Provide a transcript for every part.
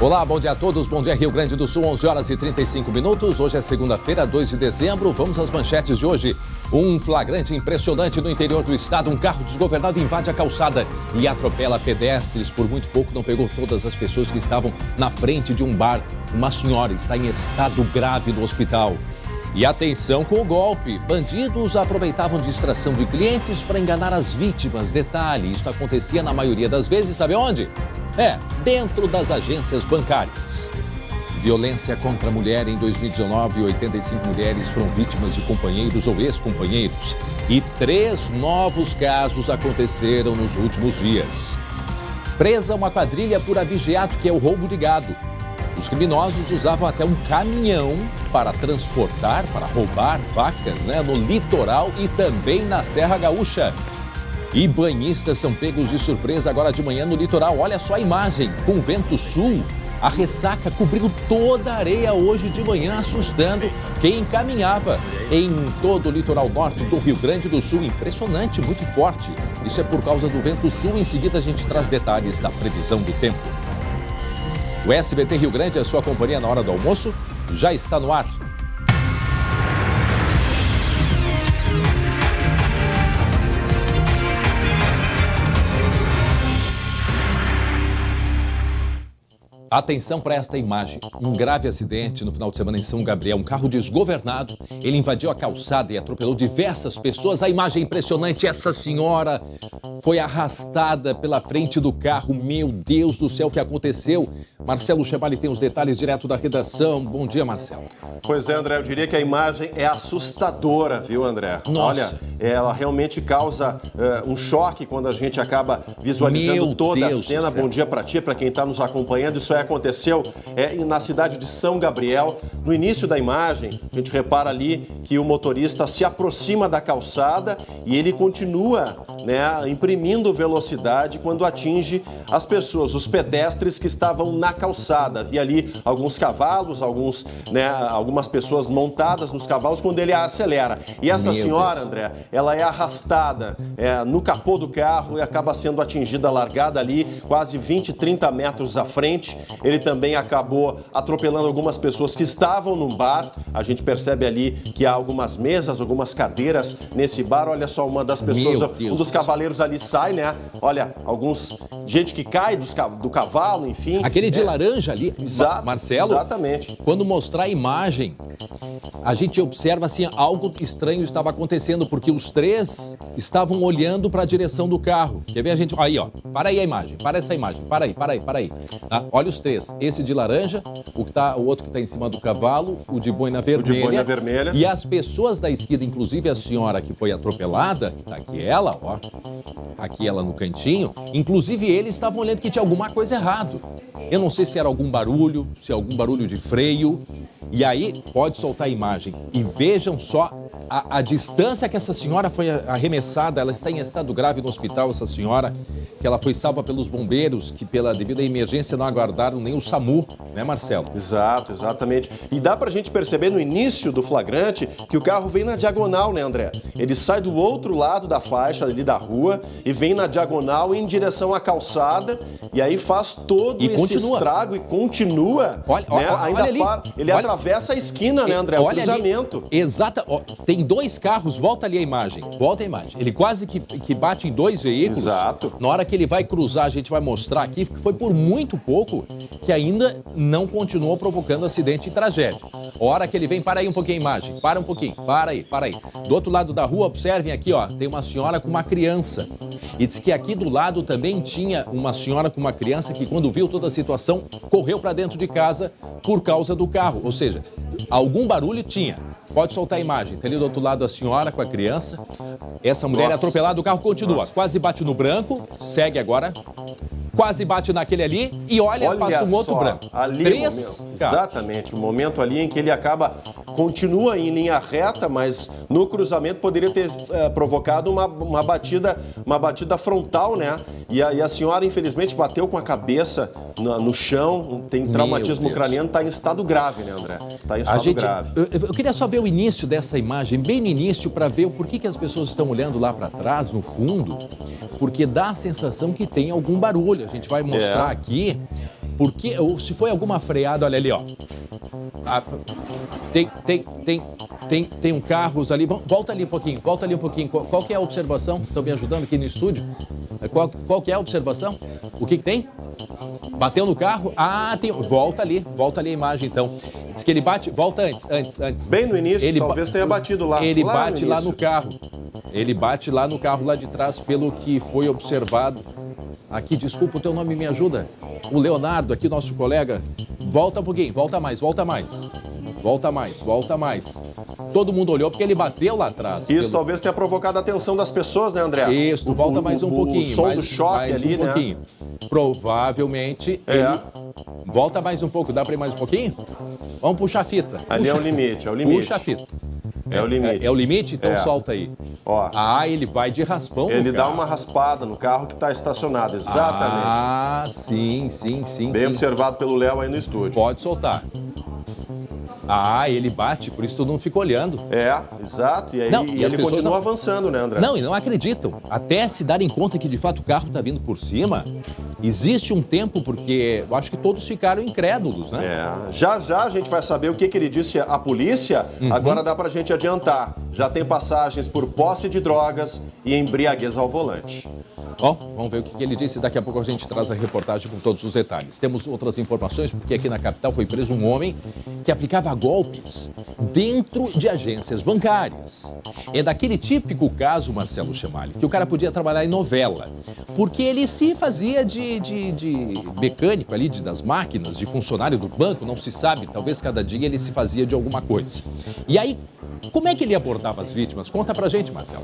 Olá, bom dia a todos. Bom dia, Rio Grande do Sul, 11 horas e 35 minutos. Hoje é segunda-feira, 2 de dezembro. Vamos às manchetes de hoje. Um flagrante impressionante no interior do estado. Um carro desgovernado invade a calçada e atropela pedestres. Por muito pouco não pegou todas as pessoas que estavam na frente de um bar. Uma senhora está em estado grave no hospital. E atenção com o golpe. Bandidos aproveitavam distração de clientes para enganar as vítimas. Detalhe, isso acontecia na maioria das vezes, sabe onde? Dentro das agências bancárias. Violência contra a mulher em 2019, 85 mulheres foram vítimas de companheiros ou ex-companheiros. E 3 novos casos aconteceram nos últimos dias. Presa uma quadrilha por abigeato, que é o roubo de gado. Os criminosos usavam até um caminhão para transportar, para roubar vacas, no litoral e também na Serra Gaúcha. E banhistas são pegos de surpresa agora de manhã no litoral. Olha só a imagem, com vento sul, a ressaca cobriu toda a areia hoje de manhã, assustando quem caminhava em todo o litoral norte do Rio Grande do Sul. Impressionante, muito forte. Isso é por causa do vento sul. Em seguida a gente traz detalhes da previsão do tempo. O SBT Rio Grande, a sua companhia na hora do almoço, já está no ar. Atenção para esta imagem. Um grave acidente no final de semana em São Gabriel. Um carro desgovernado. Ele invadiu a calçada e atropelou diversas pessoas. A imagem é impressionante. Essa senhora foi arrastada pela frente do carro. Meu Deus do céu, o que aconteceu? Marcelo Chevali tem os detalhes direto da redação. Bom dia, Marcelo. Pois é, André, eu diria que a imagem é assustadora, viu, André? Nossa. Olha, ela realmente causa um choque quando a gente acaba visualizando toda a cena. Bom dia para ti, para quem está nos acompanhando. Isso aconteceu na cidade de São Gabriel. No início da imagem, a gente repara ali que o motorista se aproxima da calçada e ele continua, imprimindo velocidade quando atinge as pessoas, os pedestres que estavam na calçada. Havia ali alguns cavalos, algumas pessoas montadas nos cavalos quando ele acelera. E essa senhora, André, ela é arrastada no capô do carro e acaba sendo atingida, largada ali quase 20, 30 metros à frente. Ele também acabou atropelando algumas pessoas que estavam num bar. A gente percebe ali que há algumas mesas, algumas cadeiras nesse bar. Olha só, uma das pessoas, um dos cavaleiros ali sai, Olha, gente que cai do cavalo, enfim. Aquele de laranja ali, Marcelo. Exatamente. Quando mostrar a imagem, a gente observa assim, algo estranho estava acontecendo, porque os 3 estavam olhando para a direção do carro. Quer ver a gente? Aí, ó. Para aí a imagem. Para essa imagem. Para aí. Tá? Olha os 3. Esse de laranja, o outro que está em cima do cavalo, o de boina vermelha. E as pessoas da esquerda, inclusive a senhora que foi atropelada, que tá aqui ela, ó. Aqui ela no cantinho. Inclusive eles estavam olhando que tinha alguma coisa errado. Eu não sei se era algum barulho, se é algum barulho de freio. E aí, pode soltar a imagem. E vejam só a distância que essa senhora foi arremessada. Ela está em estado grave no hospital, essa senhora, que ela foi salva pelos bombeiros, que devido à emergência não aguardaram nem o SAMU, Marcelo? Exatamente. E dá pra gente perceber no início do flagrante que o carro vem na diagonal, André? Ele sai do outro lado da faixa ali da rua e vem na diagonal em direção à calçada e aí faz todo esse estrago e continua. Olha ali. Ele atravessa a esquina, André? O cruzamento. Exato. Tem 2 carros, volta ali a imagem. Ele quase que bate em 2 veículos. Exato. Na hora que ele vai cruzar, a gente vai mostrar aqui, que foi por muito pouco que ainda não continuou provocando acidente e tragédia. A hora que ele vem, para aí um pouquinho a imagem. Para um pouquinho. Para aí. Do outro lado da rua, observem aqui, ó, tem uma senhora com uma criança. E diz que aqui do lado também tinha uma senhora com uma criança que, quando viu toda a situação, correu para dentro de casa por causa do carro. Ou seja, algum barulho tinha. Pode soltar a imagem. Tem ali do outro lado a senhora com a criança. Essa mulher é atropelada, o carro continua. Quase bate no branco, segue agora. Quase bate naquele ali e olha passa um outro branco. Ali 3 exatamente, o momento ali em que ele continua em linha reta, mas no cruzamento poderia ter provocado uma batida frontal, E a senhora, infelizmente, bateu com a cabeça no chão, tem traumatismo craniano, está em estado grave, André? Está em estado grave. Eu queria só ver o início dessa imagem, bem no início, para ver o porquê que as pessoas estão olhando lá para trás, no fundo, porque dá a sensação que tem algum barulho. A gente vai mostrar aqui. Porque, ou se foi alguma freada, olha ali, ó. Tem um carros ali. Volta ali um pouquinho, volta ali um pouquinho. Qual que é a observação? Estão me ajudando aqui no estúdio? Qual que é a observação? O que tem? Bateu no carro? Ah, tem. Volta ali a imagem, então. Diz que ele bate. Volta antes. Bem no início, talvez tenha batido lá. Ele bate lá no carro. Ele bate lá no carro lá de trás, pelo que foi observado. Aqui, desculpa, o teu nome me ajuda. O Leonardo, aqui, nosso colega. Volta um pouquinho, volta mais. Todo mundo olhou porque ele bateu lá atrás. Isso talvez tenha provocado a atenção das pessoas, né, André? Isso, volta mais um pouquinho. O som do choque ali, né? Pouquinho. Provavelmente ele... Volta mais um pouco, dá para ir mais um pouquinho? Vamos puxar a fita. Ali é o limite, Puxa a fita. É o limite. É o limite? Então solta aí. Ó. Ele vai de raspão no carro. Ele dá uma raspada no carro que está estacionado, exatamente. Sim. Bem observado pelo Léo aí no estúdio. Pode soltar. Ele bate, por isso todo mundo fica olhando. Exato. E aí ele continua avançando, né, André? Não, e não acreditam. Até se darem conta que, de fato, o carro está vindo por cima, existe um tempo, porque eu acho que todos ficaram incrédulos, né? Já a gente vai saber o que ele disse à polícia. Agora dá pra gente adiantar. Já tem passagens por posse de drogas e embriaguez ao volante. Vamos ver o que ele disse. Daqui a pouco a gente traz a reportagem com todos os detalhes. Temos outras informações, porque aqui na capital foi preso um homem que aplicava golpes dentro de agências bancárias. É daquele típico caso, Marcelo Chemali, que o cara podia trabalhar em novela, porque ele se fazia de mecânico ali, das máquinas, de funcionário do banco, não se sabe, talvez cada dia ele se fazia de alguma coisa. E aí, como é que ele abordava as vítimas? Conta pra gente, Marcelo.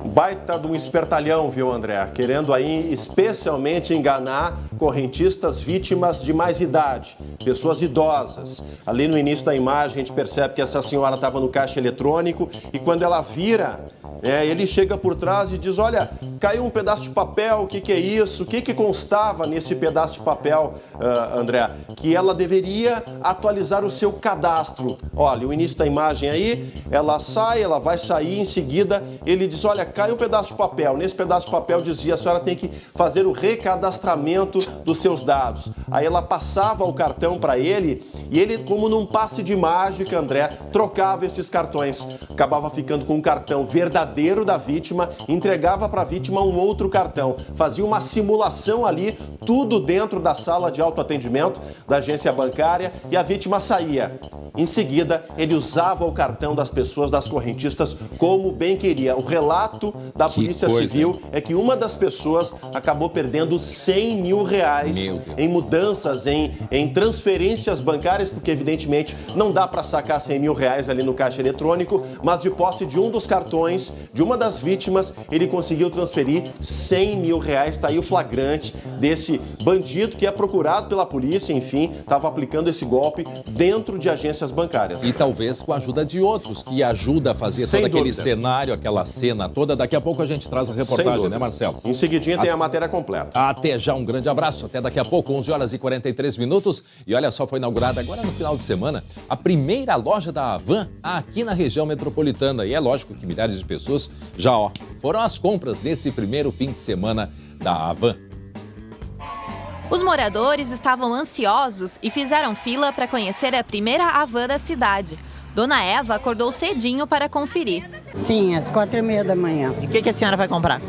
Baita de um espertalhão, viu, André? Querendo aí especialmente enganar correntistas vítimas de mais idade, pessoas idosas. Ali no início da imagem a gente percebe que essa senhora estava no caixa eletrônico e quando ela vira, ele chega por trás e diz: olha, caiu um pedaço de papel, o que é isso? O que constava nesse pedaço de papel, André? Que ela deveria atualizar o seu cadastro. Olha, o início da imagem aí, ela vai sair, em seguida ele diz: olha, caiu um pedaço de papel. Nesse pedaço de papel dizia: a senhora tem que fazer o recadastramento dos seus dados. Aí ela passava o cartão para ele e ele, como num passe de mágica, André, trocava esses cartões. Acabava ficando com um cartão verdadeiro da vítima, entregava para a vítima um outro cartão. Fazia uma simulação ali, tudo dentro da sala de autoatendimento da agência bancária e a vítima saía. Em seguida, ele usava o cartão das pessoas, das correntistas, como bem queria. O relato da Polícia Civil é que uma das pessoas acabou perdendo R$100 mil em mudanças, em transferências bancárias, porque evidentemente não dá para sacar R$100 mil ali no caixa eletrônico, mas de posse de um dos cartões de uma das vítimas, ele conseguiu transferir R$100 mil. Está aí o flagrante desse bandido que é procurado pela polícia, enfim, estava aplicando esse golpe dentro de agências bancárias. E talvez com a ajuda de outros, que ajuda a fazer todo aquele cenário, aquela cena toda. Daqui a pouco a gente traz a reportagem, né, Marcelo? Em seguidinha tem a matéria completa. Até já, um grande abraço. Até daqui a pouco, 11h43. E olha só, foi inaugurada agora no final de semana a primeira loja da Havan aqui na região metropolitana. E é lógico que milhares de pessoas já foram às compras nesse primeiro fim de semana da Havan. Os moradores estavam ansiosos e fizeram fila para conhecer a primeira Havan da cidade. Dona Eva acordou cedinho para conferir. Sim, às 4h30 da manhã. E o que a senhora vai comprar?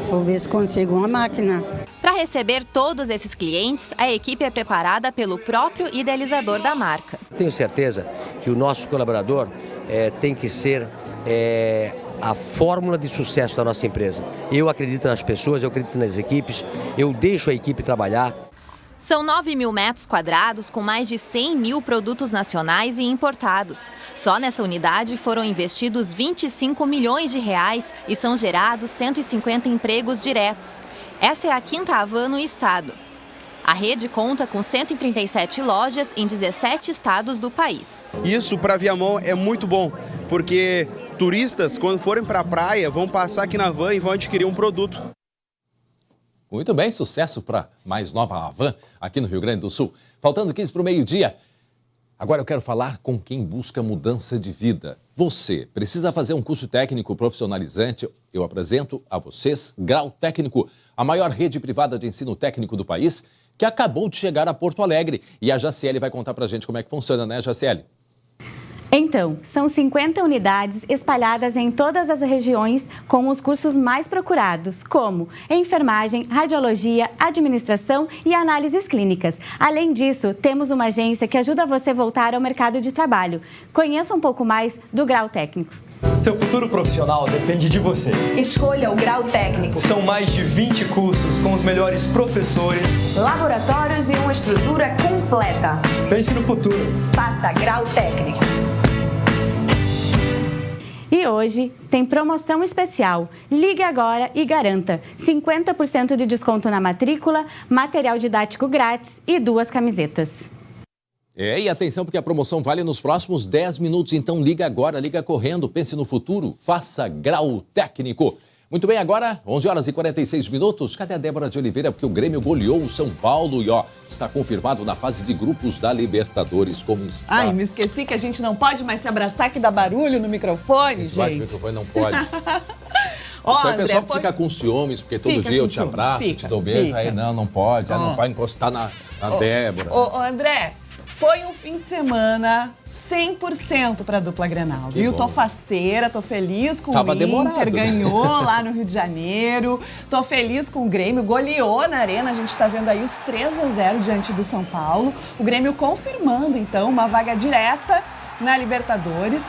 Vou ver se consigo uma máquina. Para receber todos esses clientes, a equipe é preparada pelo próprio idealizador da marca. Tenho certeza que o nosso colaborador tem que ser a fórmula de sucesso da nossa empresa. Eu acredito nas pessoas, eu acredito nas equipes, eu deixo a equipe trabalhar. São 9 mil metros quadrados com mais de 100 mil produtos nacionais e importados. Só nessa unidade foram investidos R$25 milhões e são gerados 150 empregos diretos. Essa é a quinta Havan no estado. A rede conta com 137 lojas em 17 estados do país. Isso para Viamão é muito bom, porque turistas, quando forem para a praia, vão passar aqui na Havan e vão adquirir um produto. Muito bem, sucesso para mais nova Havan aqui no Rio Grande do Sul. Faltando 15 para o meio-dia. Agora eu quero falar com quem busca mudança de vida. Você precisa fazer um curso técnico profissionalizante. Eu apresento a vocês Grau Técnico, a maior rede privada de ensino técnico do país, que acabou de chegar a Porto Alegre. E a Jaciele vai contar pra gente como é que funciona, né, Jaciele? Então, são 50 unidades espalhadas em todas as regiões com os cursos mais procurados, como enfermagem, radiologia, administração e análises clínicas. Além disso, temos uma agência que ajuda você a voltar ao mercado de trabalho. Conheça um pouco mais do Grau Técnico. Seu futuro profissional depende de você. Escolha o Grau Técnico. São mais de 20 cursos com os melhores professores, laboratórios e uma estrutura completa. Pense no futuro. Faça Grau Técnico. E hoje tem promoção especial. Ligue agora e garanta 50% de desconto na matrícula, material didático grátis e 2 camisetas. E atenção, porque a promoção vale nos próximos 10 minutos. Então liga agora, liga correndo, pense no futuro, faça Grau Técnico. Muito bem, agora 11 horas e 46 minutos. Cadê a Débora de Oliveira? Porque o Grêmio goleou o São Paulo e está confirmado na fase de grupos da Libertadores. Como está? Ai, me esqueci que a gente não pode mais se abraçar, que dá barulho no microfone, gente. Vai que o microfone não pode. Ó, Só o André, pessoal fica com ciúmes, porque todo dia eu te abraço, te dou beijo. Aí não pode, não vai encostar na Débora. Ô, André, foi um fim de semana 100% para a dupla Grenal, viu? Bom. Tô faceira, tô feliz com Tava o Inter, demorado. ganhou lá no Rio de Janeiro. Tô feliz com o Grêmio, goleou na Arena, a gente tá vendo aí os 3-0 diante do São Paulo. O Grêmio confirmando, então, uma vaga direta na Libertadores.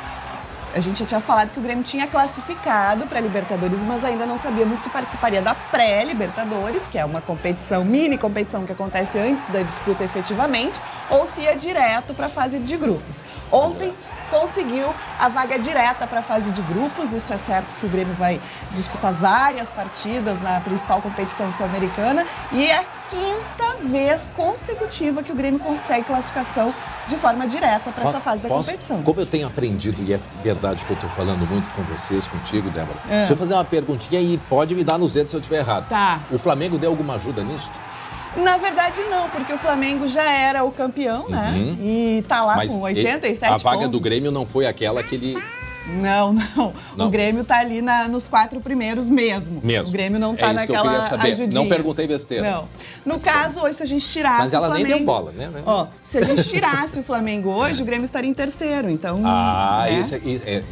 A gente já tinha falado que o Grêmio tinha classificado para a Libertadores, mas ainda não sabíamos se participaria da pré-Libertadores, que é uma competição, mini competição que acontece antes da disputa efetivamente, ou se ia direto para a fase de grupos. Ontem conseguiu a vaga direta para a fase de grupos, isso é certo que o Grêmio vai disputar várias partidas na principal competição sul-americana e é a 5ª vez consecutiva que o Grêmio consegue classificação de forma direta para essa fase da competição. Como eu tenho aprendido, e é verdade que eu estou falando muito com vocês, contigo, Débora, deixa eu fazer uma perguntinha e pode me dar nos dedos se eu estiver errado. Tá. O Flamengo deu alguma ajuda nisso? Na verdade, não, porque o Flamengo já era o campeão, né? E tá lá Mas com 87 pontos. a vaga do Grêmio não foi aquela que ele... Não. O Grêmio tá ali nos 4 primeiros mesmo. O Grêmio não tá naquela que eu queria saber. ajudinha. Não perguntei besteira. Não. No caso, hoje, se a gente tirasse Mas ela o Flamengo... nem deu bola, né? Ó, se a gente tirasse o Flamengo hoje, o Grêmio estaria em terceiro, então... né?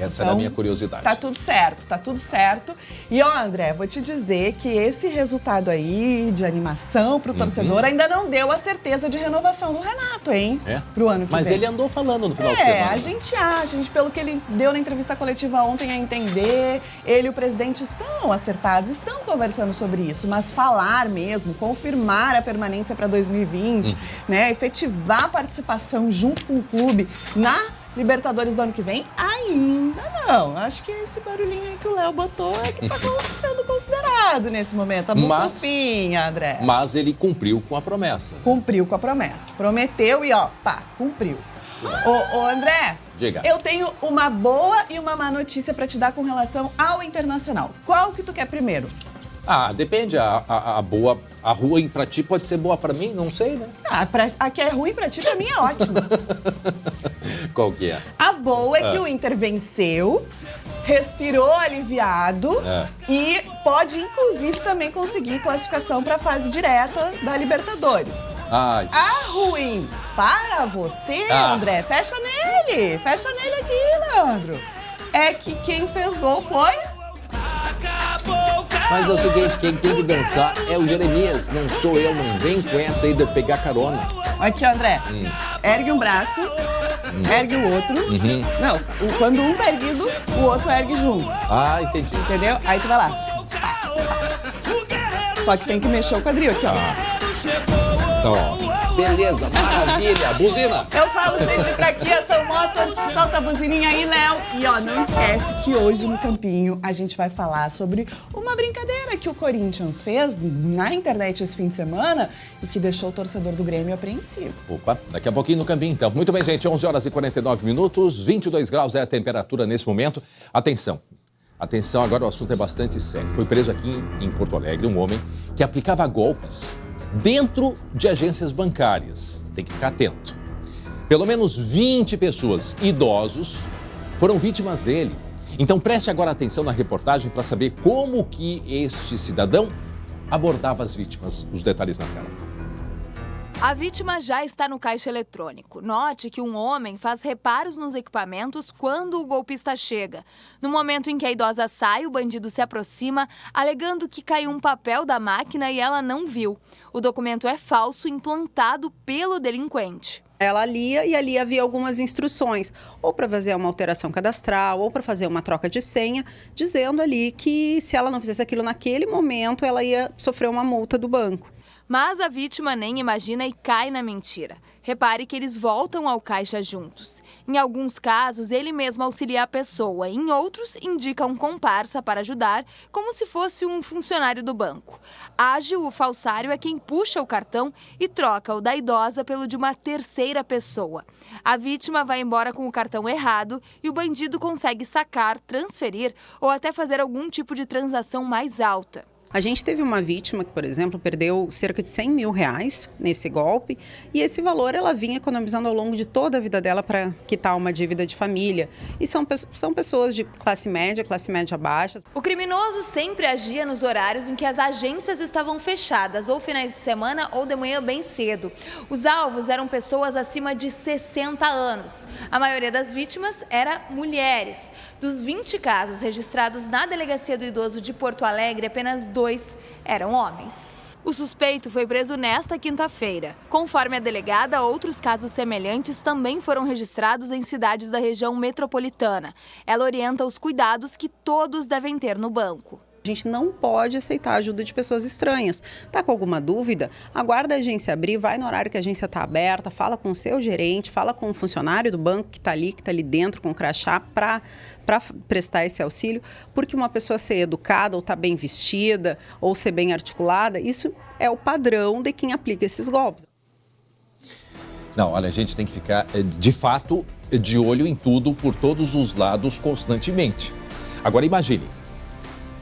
Essa era a minha curiosidade. Tá tudo certo. E, ó, André, vou te dizer que esse resultado aí de animação pro torcedor ainda não deu a certeza de renovação do Renato, hein? Pro ano que vem. Mas ele andou falando no final de semana. A gente acha, pelo que ele deu na entrevista coletiva ontem a entender, ele e o presidente estão acertados, estão conversando sobre isso, mas falar mesmo, confirmar a permanência para 2020, né, efetivar a participação junto com o clube na Libertadores do ano que vem, ainda não. Acho que esse barulhinho aí que o Léo botou é que tá sendo considerado nesse momento. Tá muito fofinha, André. Mas ele cumpriu com a promessa. Cumpriu com a promessa. Prometeu e cumpriu. Ô, André, diga. Eu tenho uma boa e uma má notícia pra te dar com relação ao Internacional. Qual que tu quer primeiro? Depende. A boa, a ruim pra ti pode ser boa pra mim, não sei, né? A que é ruim pra ti, pra mim é ótima. Qual que é? A boa é que o Inter venceu, respirou aliviado e pode, inclusive, também conseguir classificação pra fase direta da Libertadores. Ai. A ruim para você, André, fecha nele aqui, Leandro. É que quem fez gol foi... Mas é o seguinte, quem tem que dançar é o Jeremias, não sou eu, não vem com essa aí de eu pegar carona. Aqui, André, ergue um braço, ergue o outro. Não, quando um tá erguido, o outro ergue junto. Entendi. Entendeu? Aí tu vai lá. Só que tem que mexer o quadril aqui, ó. Então, beleza, maravilha, buzina. Eu falo sempre pra aqui, Ação Motors, solta a buzininha aí, Léo. E ó, não esquece que hoje no Campinho a gente vai falar sobre uma brincadeira que o Corinthians fez na internet esse fim de semana e que deixou o torcedor do Grêmio apreensivo. Opa, daqui a pouquinho no Campinho, então. Muito bem, gente, 11 horas e 49 minutos, 22 graus é a temperatura nesse momento. Atenção, agora o assunto é bastante sério. Foi preso aqui em Porto Alegre um homem que aplicava golpes dentro de agências bancárias. Tem que ficar atento. Pelo menos 20 pessoas, idosos, foram vítimas dele. Então preste agora atenção na reportagem para saber como que este cidadão abordava as vítimas. Os detalhes na tela. A vítima já está no caixa eletrônico. Note que um homem faz reparos nos equipamentos quando o golpista chega. No momento em que a idosa sai, o bandido se aproxima, alegando que caiu um papel da máquina e ela não viu. O documento é falso, implantado pelo delinquente. Ela lia e ali havia algumas instruções, ou para fazer uma alteração cadastral, ou para fazer uma troca de senha, dizendo ali que se ela não fizesse aquilo naquele momento, ela ia sofrer uma multa do banco. Mas a vítima nem imagina e cai na mentira. Repare que eles voltam ao caixa juntos. Em alguns casos, ele mesmo auxilia a pessoa. Em outros, indica um comparsa para ajudar, como se fosse um funcionário do banco. Ágil, o falsário é quem puxa o cartão e troca o da idosa pelo de uma terceira pessoa. A vítima vai embora com o cartão errado e o bandido consegue sacar, transferir ou até fazer algum tipo de transação mais alta. A gente teve uma vítima que, por exemplo, perdeu cerca de 100 mil reais nesse golpe e esse valor ela vinha economizando ao longo de toda a vida dela para quitar uma dívida de família. E são pessoas de classe média baixa. O criminoso sempre agia nos horários em que as agências estavam fechadas, ou finais de semana ou de manhã bem cedo. Os alvos eram pessoas acima de 60 anos. A maioria das vítimas era mulheres. Dos 20 casos registrados na Delegacia do Idoso de Porto Alegre, apenas 2 eram homens. O suspeito foi preso nesta quinta-feira. Conforme a delegada, outros casos semelhantes também foram registrados em cidades da região metropolitana. Ela orienta os cuidados que todos devem ter no banco. A gente não pode aceitar a ajuda de pessoas estranhas. Tá com alguma dúvida? Aguarda a agência abrir, vai no horário que a agência está aberta, fala com o seu gerente, fala com o funcionário do banco que está ali dentro com o crachá para prestar esse auxílio, porque uma pessoa ser educada ou estar bem vestida ou ser bem articulada, isso é o padrão de quem aplica esses golpes. Não, olha, a gente tem que ficar, de fato, de olho em tudo, por todos os lados, constantemente. Agora, imagine.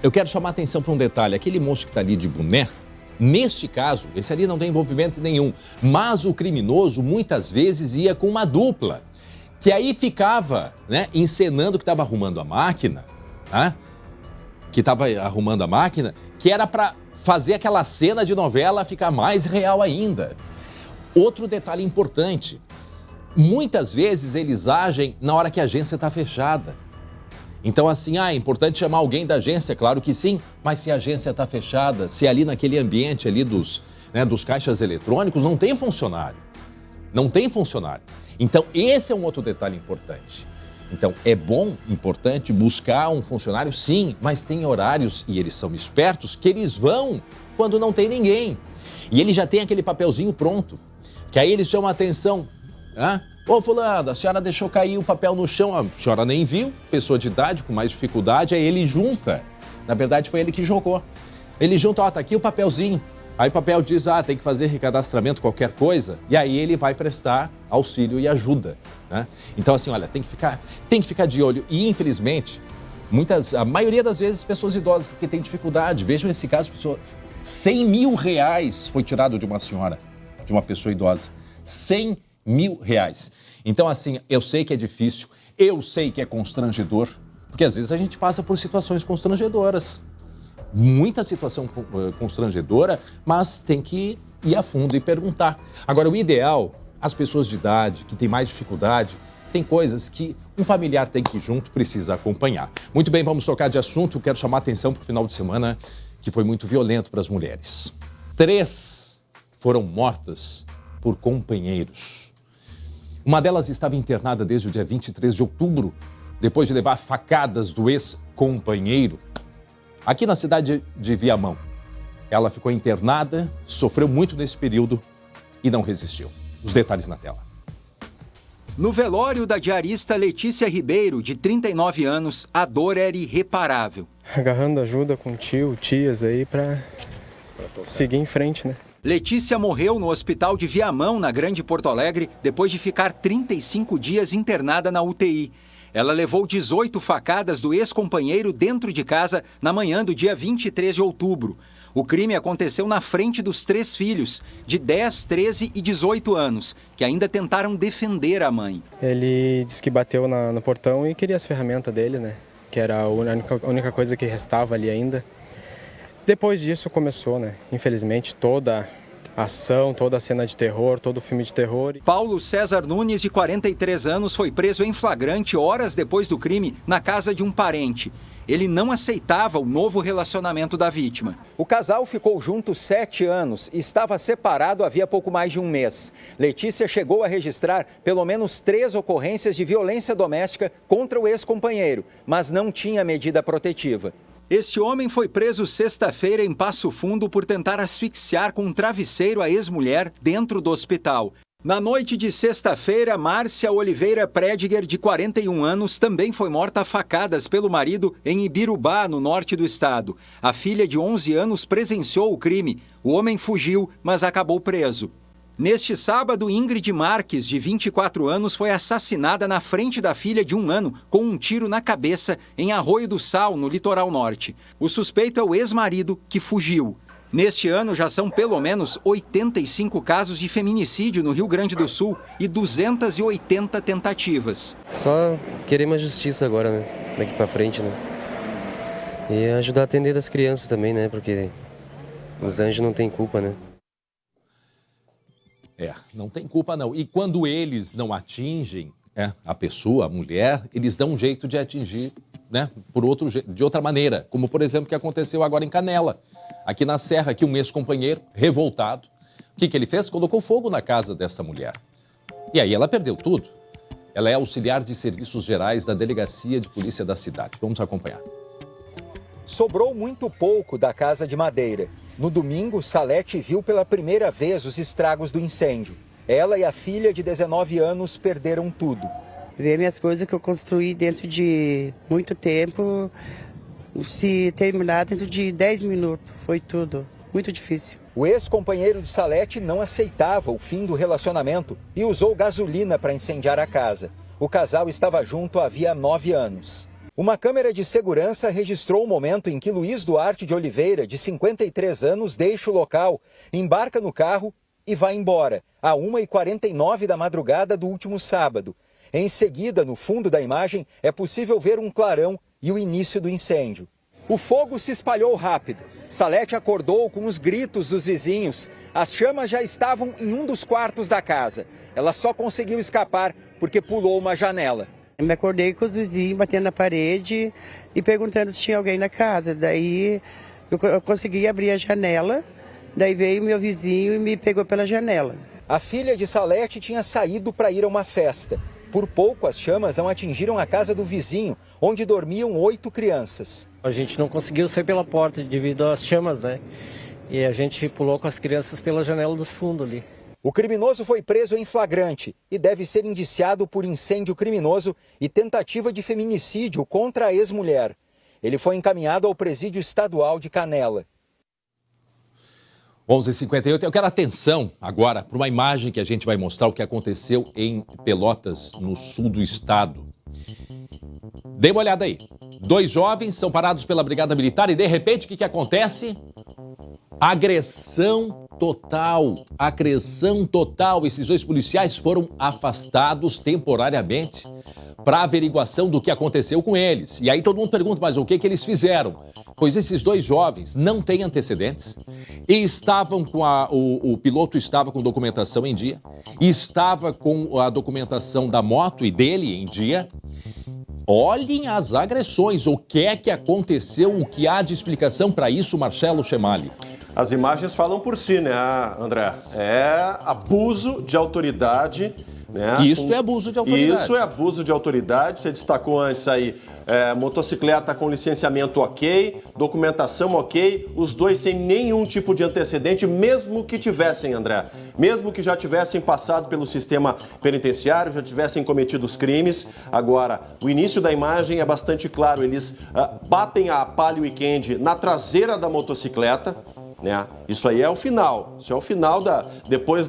Eu quero chamar a atenção para um detalhe. Aquele moço que está ali de boné, neste caso, esse ali não tem envolvimento nenhum. Mas o criminoso, muitas vezes, ia com uma dupla. Que aí ficava, né, encenando que estava arrumando a máquina, né? Que era para fazer aquela cena de novela ficar mais real ainda. Outro detalhe importante. Muitas vezes eles agem na hora que a agência está fechada. Então, assim, é importante chamar alguém da agência, claro que sim, mas se a agência está fechada, se ali naquele ambiente ali dos caixas eletrônicos não tem funcionário. Não tem funcionário. Então, esse é um outro detalhe importante. Então, é bom, importante, buscar um funcionário, sim, mas tem horários, e eles são espertos, que eles vão quando não tem ninguém. E ele já tem aquele papelzinho pronto, que aí eles chamam a atenção, né? Ô, fulano, a senhora deixou cair o papel no chão, a senhora nem viu, pessoa de idade com mais dificuldade, aí ele junta. Na verdade, foi ele que jogou. Ele junta, tá aqui o papelzinho. Aí o papel diz, tem que fazer recadastramento, qualquer coisa, e aí ele vai prestar auxílio e ajuda, né? Então, assim, olha, tem que ficar de olho. E, infelizmente, a maioria das vezes, pessoas idosas que têm dificuldade. Vejam esse caso, 100 mil reais foi tirado de uma senhora, de uma pessoa idosa. 100 mil reais. Então, assim, eu sei que é difícil, eu sei que é constrangedor, porque às vezes a gente passa por situações constrangedoras. Muita situação constrangedora, mas tem que ir a fundo e perguntar. Agora, o ideal, as pessoas de idade, que têm mais dificuldade, tem coisas que um familiar tem que ir junto, precisa acompanhar. Muito bem, vamos trocar de assunto. Quero chamar a atenção para o final de semana, que foi muito violento para as mulheres. 3 foram mortas por companheiros. Uma delas estava internada desde o dia 23 de outubro, depois de levar facadas do ex-companheiro, aqui na cidade de Viamão. Ela ficou internada, sofreu muito nesse período e não resistiu. Os detalhes na tela. No velório da diarista Letícia Ribeiro, de 39 anos, a dor era irreparável. Agarrando ajuda com tio, tias aí para seguir em frente, né? Letícia morreu no hospital de Viamão, na Grande Porto Alegre, depois de ficar 35 dias internada na UTI. Ela levou 18 facadas do ex-companheiro dentro de casa na manhã do dia 23 de outubro. O crime aconteceu na frente dos 3 filhos, de 10, 13 e 18 anos, que ainda tentaram defender a mãe. Ele disse que bateu no portão e queria as ferramentas dele, né? Que era a única coisa que restava ali ainda. Depois disso começou, né? Infelizmente, toda ação, toda a cena de terror, todo o filme de terror. Paulo César Nunes, de 43 anos, foi preso em flagrante horas depois do crime na casa de um parente. Ele não aceitava o novo relacionamento da vítima. O casal ficou junto 7 anos e estava separado havia pouco mais de um mês. Letícia chegou a registrar pelo menos 3 ocorrências de violência doméstica contra o ex-companheiro, mas não tinha medida protetiva. Este homem foi preso sexta-feira em Passo Fundo por tentar asfixiar com um travesseiro a ex-mulher dentro do hospital. Na noite de sexta-feira, Márcia Oliveira Prediger, de 41 anos, também foi morta a facadas pelo marido em Ibirubá, no norte do estado. A filha de 11 anos presenciou o crime. O homem fugiu, mas acabou preso. Neste sábado, Ingrid Marques, de 24 anos, foi assassinada na frente da filha de 1 ano com um tiro na cabeça em Arroio do Sal, no litoral norte. O suspeito é o ex-marido, que fugiu. Neste ano, já são pelo menos 85 casos de feminicídio no Rio Grande do Sul e 280 tentativas. Só querer uma justiça agora, né? Daqui pra frente, né? E ajudar a atender das crianças também, né? Porque os anjos não têm culpa, né? Não tem culpa não. E quando eles não atingem a pessoa, a mulher, eles dão um jeito de atingir, né, de outra maneira. Como, por exemplo, o que aconteceu agora em Canela. Aqui na Serra, aqui um ex-companheiro, revoltado. O que ele fez? Colocou fogo na casa dessa mulher. E aí ela perdeu tudo. Ela é auxiliar de serviços gerais da Delegacia de Polícia da cidade. Vamos acompanhar. Sobrou muito pouco da casa de madeira. No domingo, Salete viu pela primeira vez os estragos do incêndio. Ela e a filha de 19 anos perderam tudo. Ver minhas coisas que eu construí dentro de muito tempo, se terminar dentro de 10 minutos. Foi tudo. Muito difícil. O ex-companheiro de Salete não aceitava o fim do relacionamento e usou gasolina para incendiar a casa. O casal estava junto havia 9 anos. Uma câmera de segurança registrou o momento em que Luiz Duarte de Oliveira, de 53 anos, deixa o local, embarca no carro e vai embora, às 1h49 da madrugada do último sábado. Em seguida, no fundo da imagem, é possível ver um clarão e o início do incêndio. O fogo se espalhou rápido. Salete acordou com os gritos dos vizinhos. As chamas já estavam em um dos quartos da casa. Ela só conseguiu escapar porque pulou uma janela. Eu me acordei com os vizinhos batendo na parede e perguntando se tinha alguém na casa. Daí eu consegui abrir a janela, daí veio meu vizinho e me pegou pela janela. A filha de Salete tinha saído para ir a uma festa. Por pouco, as chamas não atingiram a casa do vizinho, onde dormiam 8 crianças. A gente não conseguiu sair pela porta devido às chamas, né? E a gente pulou com as crianças pela janela dos fundos ali. O criminoso foi preso em flagrante e deve ser indiciado por incêndio criminoso e tentativa de feminicídio contra a ex-mulher. Ele foi encaminhado ao presídio estadual de Canela. 11h58, eu quero atenção agora para uma imagem que a gente vai mostrar o que aconteceu em Pelotas, no sul do estado. Dê uma olhada aí. 2 jovens são parados pela Brigada Militar e, de repente, o que acontece? Agressão total. Agressão total. Esses 2 policiais foram afastados temporariamente para averiguação do que aconteceu com eles. E aí todo mundo pergunta, mas o que eles fizeram? Pois esses 2 jovens não têm antecedentes e estavam com o piloto estava com documentação em dia, estava com a documentação da moto e dele em dia. Olhem as agressões, o que é que aconteceu, o que há de explicação para isso, Marcelo Chemali? As imagens falam por si, né, André? É abuso de autoridade, né? Isso é abuso de autoridade. Isso é abuso de autoridade. Você destacou antes aí, motocicleta com licenciamento ok, documentação ok, os 2 sem nenhum tipo de antecedente, mesmo que tivessem, André. Mesmo que já tivessem passado pelo sistema penitenciário, já tivessem cometido os crimes. Agora, o início da imagem é bastante claro. Eles batem a Palio Weekend na traseira da motocicleta. Né? Isso aí é o final. Isso é o final depois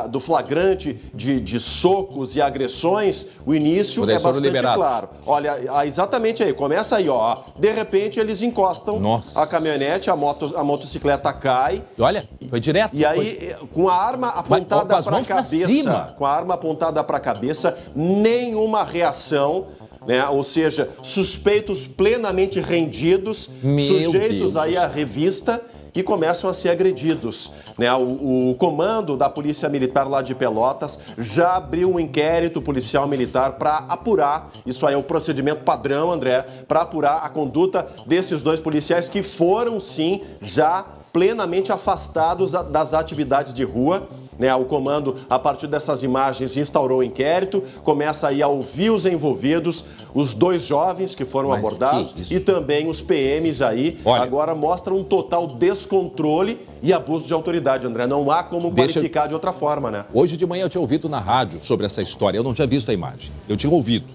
do flagrante de socos e agressões. O início é bastante claro. Olha, exatamente aí. Começa aí, ó. De repente eles encostam a caminhonete, a motocicleta cai. Olha, foi direto. E aí, com a arma apontada para a cabeça, com a arma apontada para a cabeça, nenhuma reação. Né? Ou seja, suspeitos plenamente rendidos, sujeitos aí à revista. e começam a ser agredidos, né? O comando da Polícia Militar lá de Pelotas já abriu um inquérito policial militar para apurar, isso aí é o procedimento padrão, André, para apurar a conduta desses dois policiais que foram, sim, já plenamente afastados das atividades de rua. Né, o comando, a partir dessas imagens, instaurou o inquérito, começa aí a ouvir os envolvidos, os dois jovens que foram abordados e também os PMs aí. Olha, agora mostram um total descontrole e abuso de autoridade, André. Não há como qualificar de outra forma, né? Hoje de manhã eu tinha ouvido na rádio sobre essa história, eu não tinha visto a imagem. Eu tinha ouvido.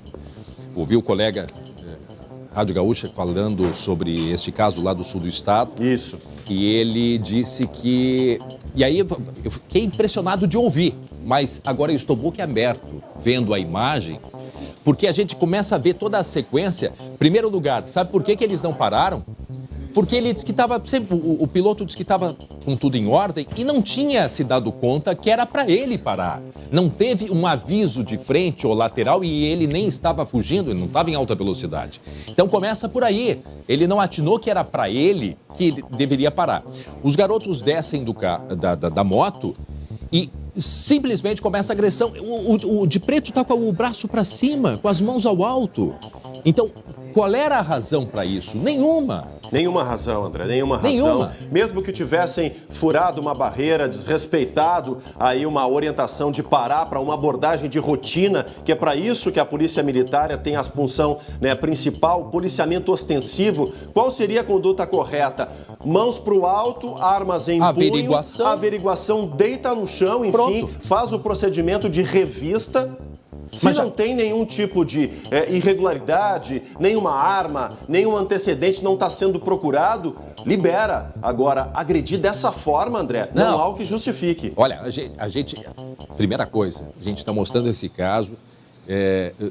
Ouvi o colega Rádio Gaúcha falando sobre este caso lá do sul do estado. Isso. E ele disse que... E aí eu fiquei impressionado de ouvir, mas agora eu estou boquiaberto vendo a imagem, porque a gente começa a ver toda a sequência. Primeiro lugar, sabe por que eles não pararam? Porque ele disse que estava, o piloto disse que estava com tudo em ordem e não tinha se dado conta que era para ele parar. Não teve um aviso de frente ou lateral e ele nem estava fugindo, ele não estava em alta velocidade. Então começa por aí. Ele não atinou que era para ele que ele deveria parar. Os garotos descem da moto e simplesmente começa a agressão. O de preto está com o braço para cima, com as mãos ao alto. Então, qual era a razão para isso? Nenhuma. Nenhuma razão, André, nenhuma razão. Nenhuma. Mesmo que tivessem furado uma barreira, desrespeitado aí uma orientação de parar para uma abordagem de rotina, que é para isso que a Polícia Militar tem a função, né, principal, policiamento ostensivo, qual seria a conduta correta? Mãos para o alto, armas em punho, averiguação, deita no chão, enfim, pronto. Faz o procedimento de revista. Se não tem nenhum tipo de irregularidade, nenhuma arma, nenhum antecedente não está sendo procurado, libera. Agora, agredir dessa forma, André, não há o que justifique. Olha, a gente primeira coisa, a gente está mostrando esse caso,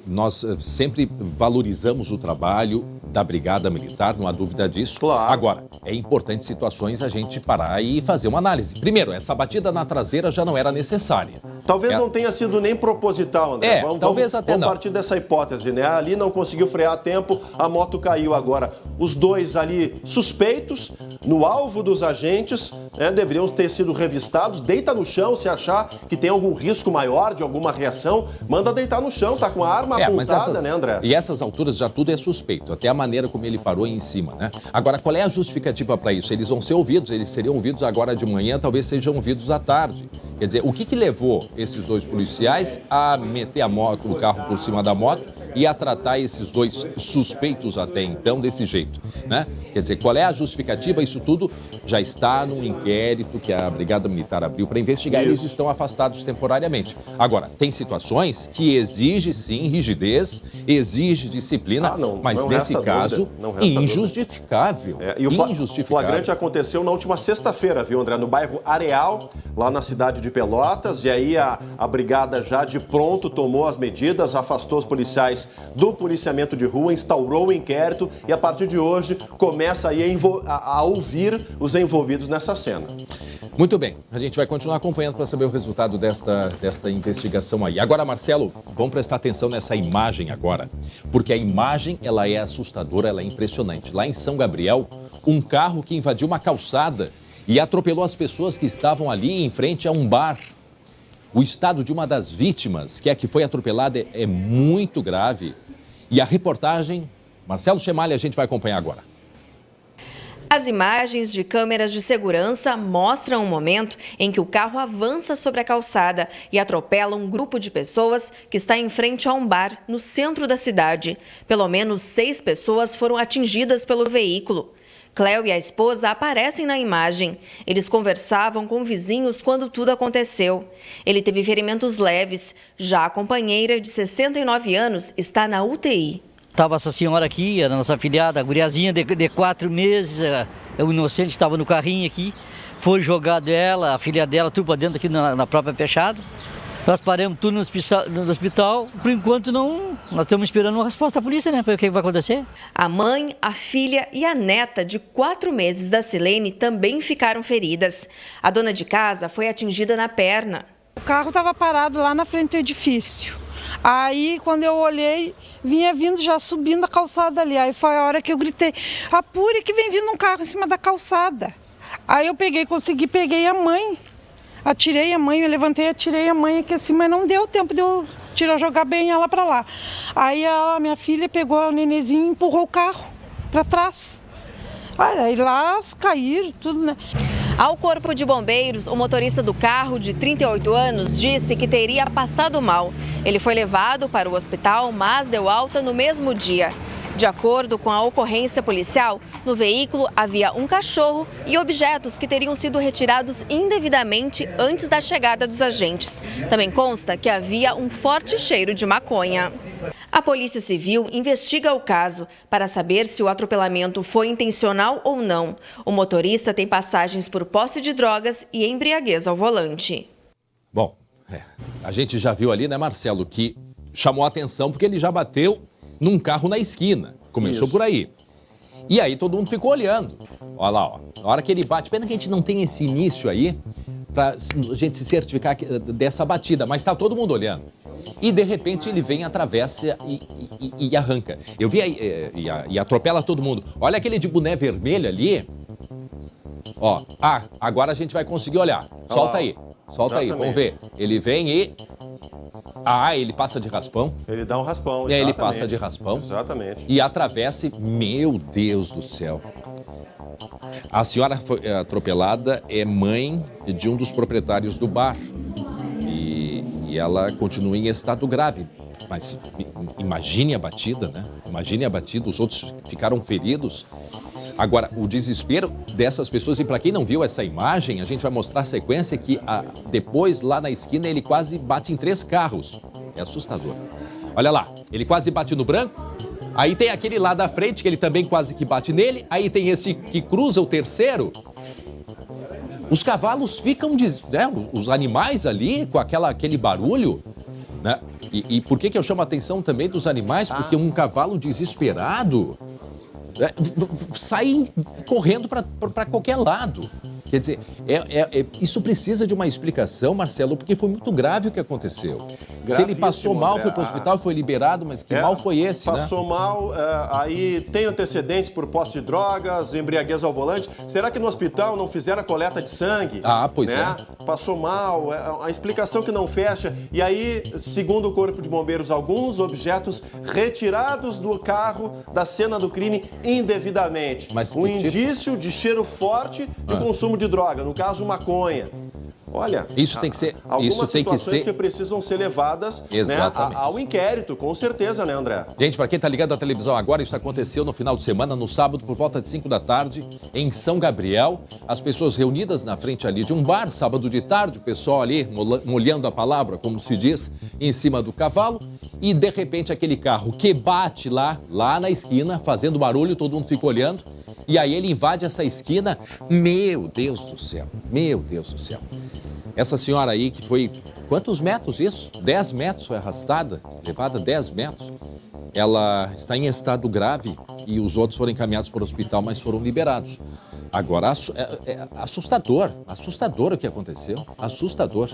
nós sempre valorizamos o trabalho da Brigada Militar, não há dúvida disso. Claro. Agora, é importante em situações a gente parar e fazer uma análise. Primeiro, essa batida na traseira já não era necessária. Talvez não tenha sido nem proposital, André. Talvez até não. Vamos partir dessa hipótese, né? Ali não conseguiu frear a tempo, a moto caiu. Agora, os dois ali suspeitos, no alvo dos agentes, né, deveriam ter sido revistados. Deita no chão, se achar que tem algum risco maior de alguma reação, manda deitar no chão, tá com a arma apontada, né, André? E essas alturas já tudo é suspeito, até a maneira como ele parou em cima, né? Agora, qual é a justificativa para isso? Eles vão ser ouvidos, eles seriam ouvidos agora de manhã, talvez sejam ouvidos à tarde. Quer dizer, o que levou esses dois policiais a meter o carro por cima da moto e a tratar esses dois suspeitos até então desse jeito, né? Quer dizer, qual é a justificativa? Isso tudo já está num inquérito que a Brigada Militar abriu para investigar. Eles estão afastados temporariamente. Agora, tem situações que exige sim rigidez, exige disciplina, mas nesse caso, injustificável. E o flagrante aconteceu na última sexta-feira, viu, André? No bairro Areal, lá na cidade de Pelotas. E aí a Brigada já de pronto tomou as medidas, afastou os policiais do policiamento de rua, instaurou o inquérito e a partir de hoje começa aí a ouvir os envolvidos nessa cena. Muito bem, a gente vai continuar acompanhando para saber o resultado desta investigação aí. Agora, Marcelo, vamos prestar atenção nessa imagem agora, porque a imagem ela é assustadora, ela é impressionante. Lá em São Gabriel, um carro que invadiu uma calçada e atropelou as pessoas que estavam ali em frente a um bar. O estado de uma das vítimas, que é a que foi atropelada, é muito grave. E a reportagem, Marcelo Chemalha, a gente vai acompanhar agora. As imagens de câmeras de segurança mostram um momento em que o carro avança sobre a calçada e atropela um grupo de pessoas que está em frente a um bar no centro da cidade. Pelo menos 6 pessoas foram atingidas pelo veículo. Cléo e a esposa aparecem na imagem. Eles conversavam com vizinhos quando tudo aconteceu. Ele teve ferimentos leves. Já a companheira, de 69 anos, está na UTI. Estava essa senhora aqui, a nossa afilhada, a guriazinha de 4 meses, o inocente estava no carrinho aqui, foi jogado ela, a filha dela, tudo para dentro aqui na própria fechada. Nós paramos tudo no hospital, por enquanto nós estamos esperando uma resposta da polícia, né, para o que vai acontecer. A mãe, a filha e a neta de 4 meses da Silene também ficaram feridas. A dona de casa foi atingida na perna. O carro estava parado lá na frente do edifício. Aí, quando eu olhei, vinha vindo já subindo a calçada ali. Aí foi a hora que eu gritei, apure que vem vindo um carro em cima da calçada. Aí eu peguei a mãe, atirei a mãe, eu levantei, atirei a mãe aqui assim, mas não deu tempo de eu jogar bem ela para lá. Aí a minha filha pegou o nenenzinho e empurrou o carro para trás. Aí lá caíram, tudo, né? Ao Corpo de Bombeiros, o motorista do carro, de 38 anos, disse que teria passado mal. Ele foi levado para o hospital, mas deu alta no mesmo dia. De acordo com a ocorrência policial, no veículo havia um cachorro e objetos que teriam sido retirados indevidamente antes da chegada dos agentes. Também consta que havia um forte cheiro de maconha. A Polícia Civil investiga o caso para saber se o atropelamento foi intencional ou não. O motorista tem passagens por posse de drogas e embriaguez ao volante. Bom, a gente já viu ali, né, Marcelo, que chamou a atenção porque ele já bateu num carro na esquina. Começou por aí. E aí todo mundo ficou olhando. Olha lá, ó. Na hora que ele bate, pena que a gente não tem esse início aí pra a gente se certificar dessa batida, mas tá todo mundo olhando. E de repente ele vem, atravessa e arranca. Eu vi aí, e atropela todo mundo. Olha aquele de boné vermelho ali. Ó, agora a gente vai conseguir olhar. Solta aí. Solta aí, vamos ver. Ele vem e... ele passa de raspão. Ele dá um raspão, Ele passa de raspão. Exatamente. E atravessa. Meu Deus do céu. A senhora foi atropelada, é mãe de um dos proprietários do bar. E ela continua em estado grave. Mas imagine a batida, né? Imagine a batida, os outros ficaram feridos. Agora, o desespero dessas pessoas, e para quem não viu essa imagem, a gente vai mostrar a sequência que depois, lá na esquina, ele quase bate em 3 carros. É assustador. Olha lá, ele quase bate no branco, aí tem aquele lá da frente, que ele também quase que bate nele, aí tem esse que cruza, o terceiro. Os cavalos ficam, né, os animais ali, com aquele barulho, né? E por que eu chamo a atenção também dos animais? Porque um cavalo desesperado... saem correndo para qualquer lado. Quer dizer, isso precisa de uma explicação, Marcelo, porque foi muito grave o que aconteceu. Se ele passou mal, foi para o hospital, foi liberado, mas que mal foi esse, passou mal, aí tem antecedentes por posse de drogas, embriaguez ao volante. Será que no hospital não fizeram a coleta de sangue? Pois é. Passou mal, a explicação que não fecha. E aí, segundo o Corpo de Bombeiros, alguns objetos retirados do carro da cena do crime indevidamente. Mas um indício de cheiro forte de consumo de droga, no caso maconha. Olha, isso tem que ser, algumas situações que precisam ser levadas, né, ao inquérito, com certeza, né, André? Gente, para quem tá ligado à televisão agora, isso aconteceu no final de semana, no sábado, por volta de 5 da tarde, em São Gabriel. As pessoas reunidas na frente ali de um bar, sábado de tarde, o pessoal ali molhando a palavra, como se diz, em cima do cavalo. E, de repente, aquele carro que bate lá na esquina, fazendo barulho, todo mundo fica olhando. E aí ele invade essa esquina. Meu Deus do céu, meu Deus do céu. Essa senhora aí que foi, quantos metros isso? 10 metros foi arrastada, levada 10 metros. Ela está em estado grave e os outros foram encaminhados para o hospital, mas foram liberados. Agora, é assustador o que aconteceu, assustador.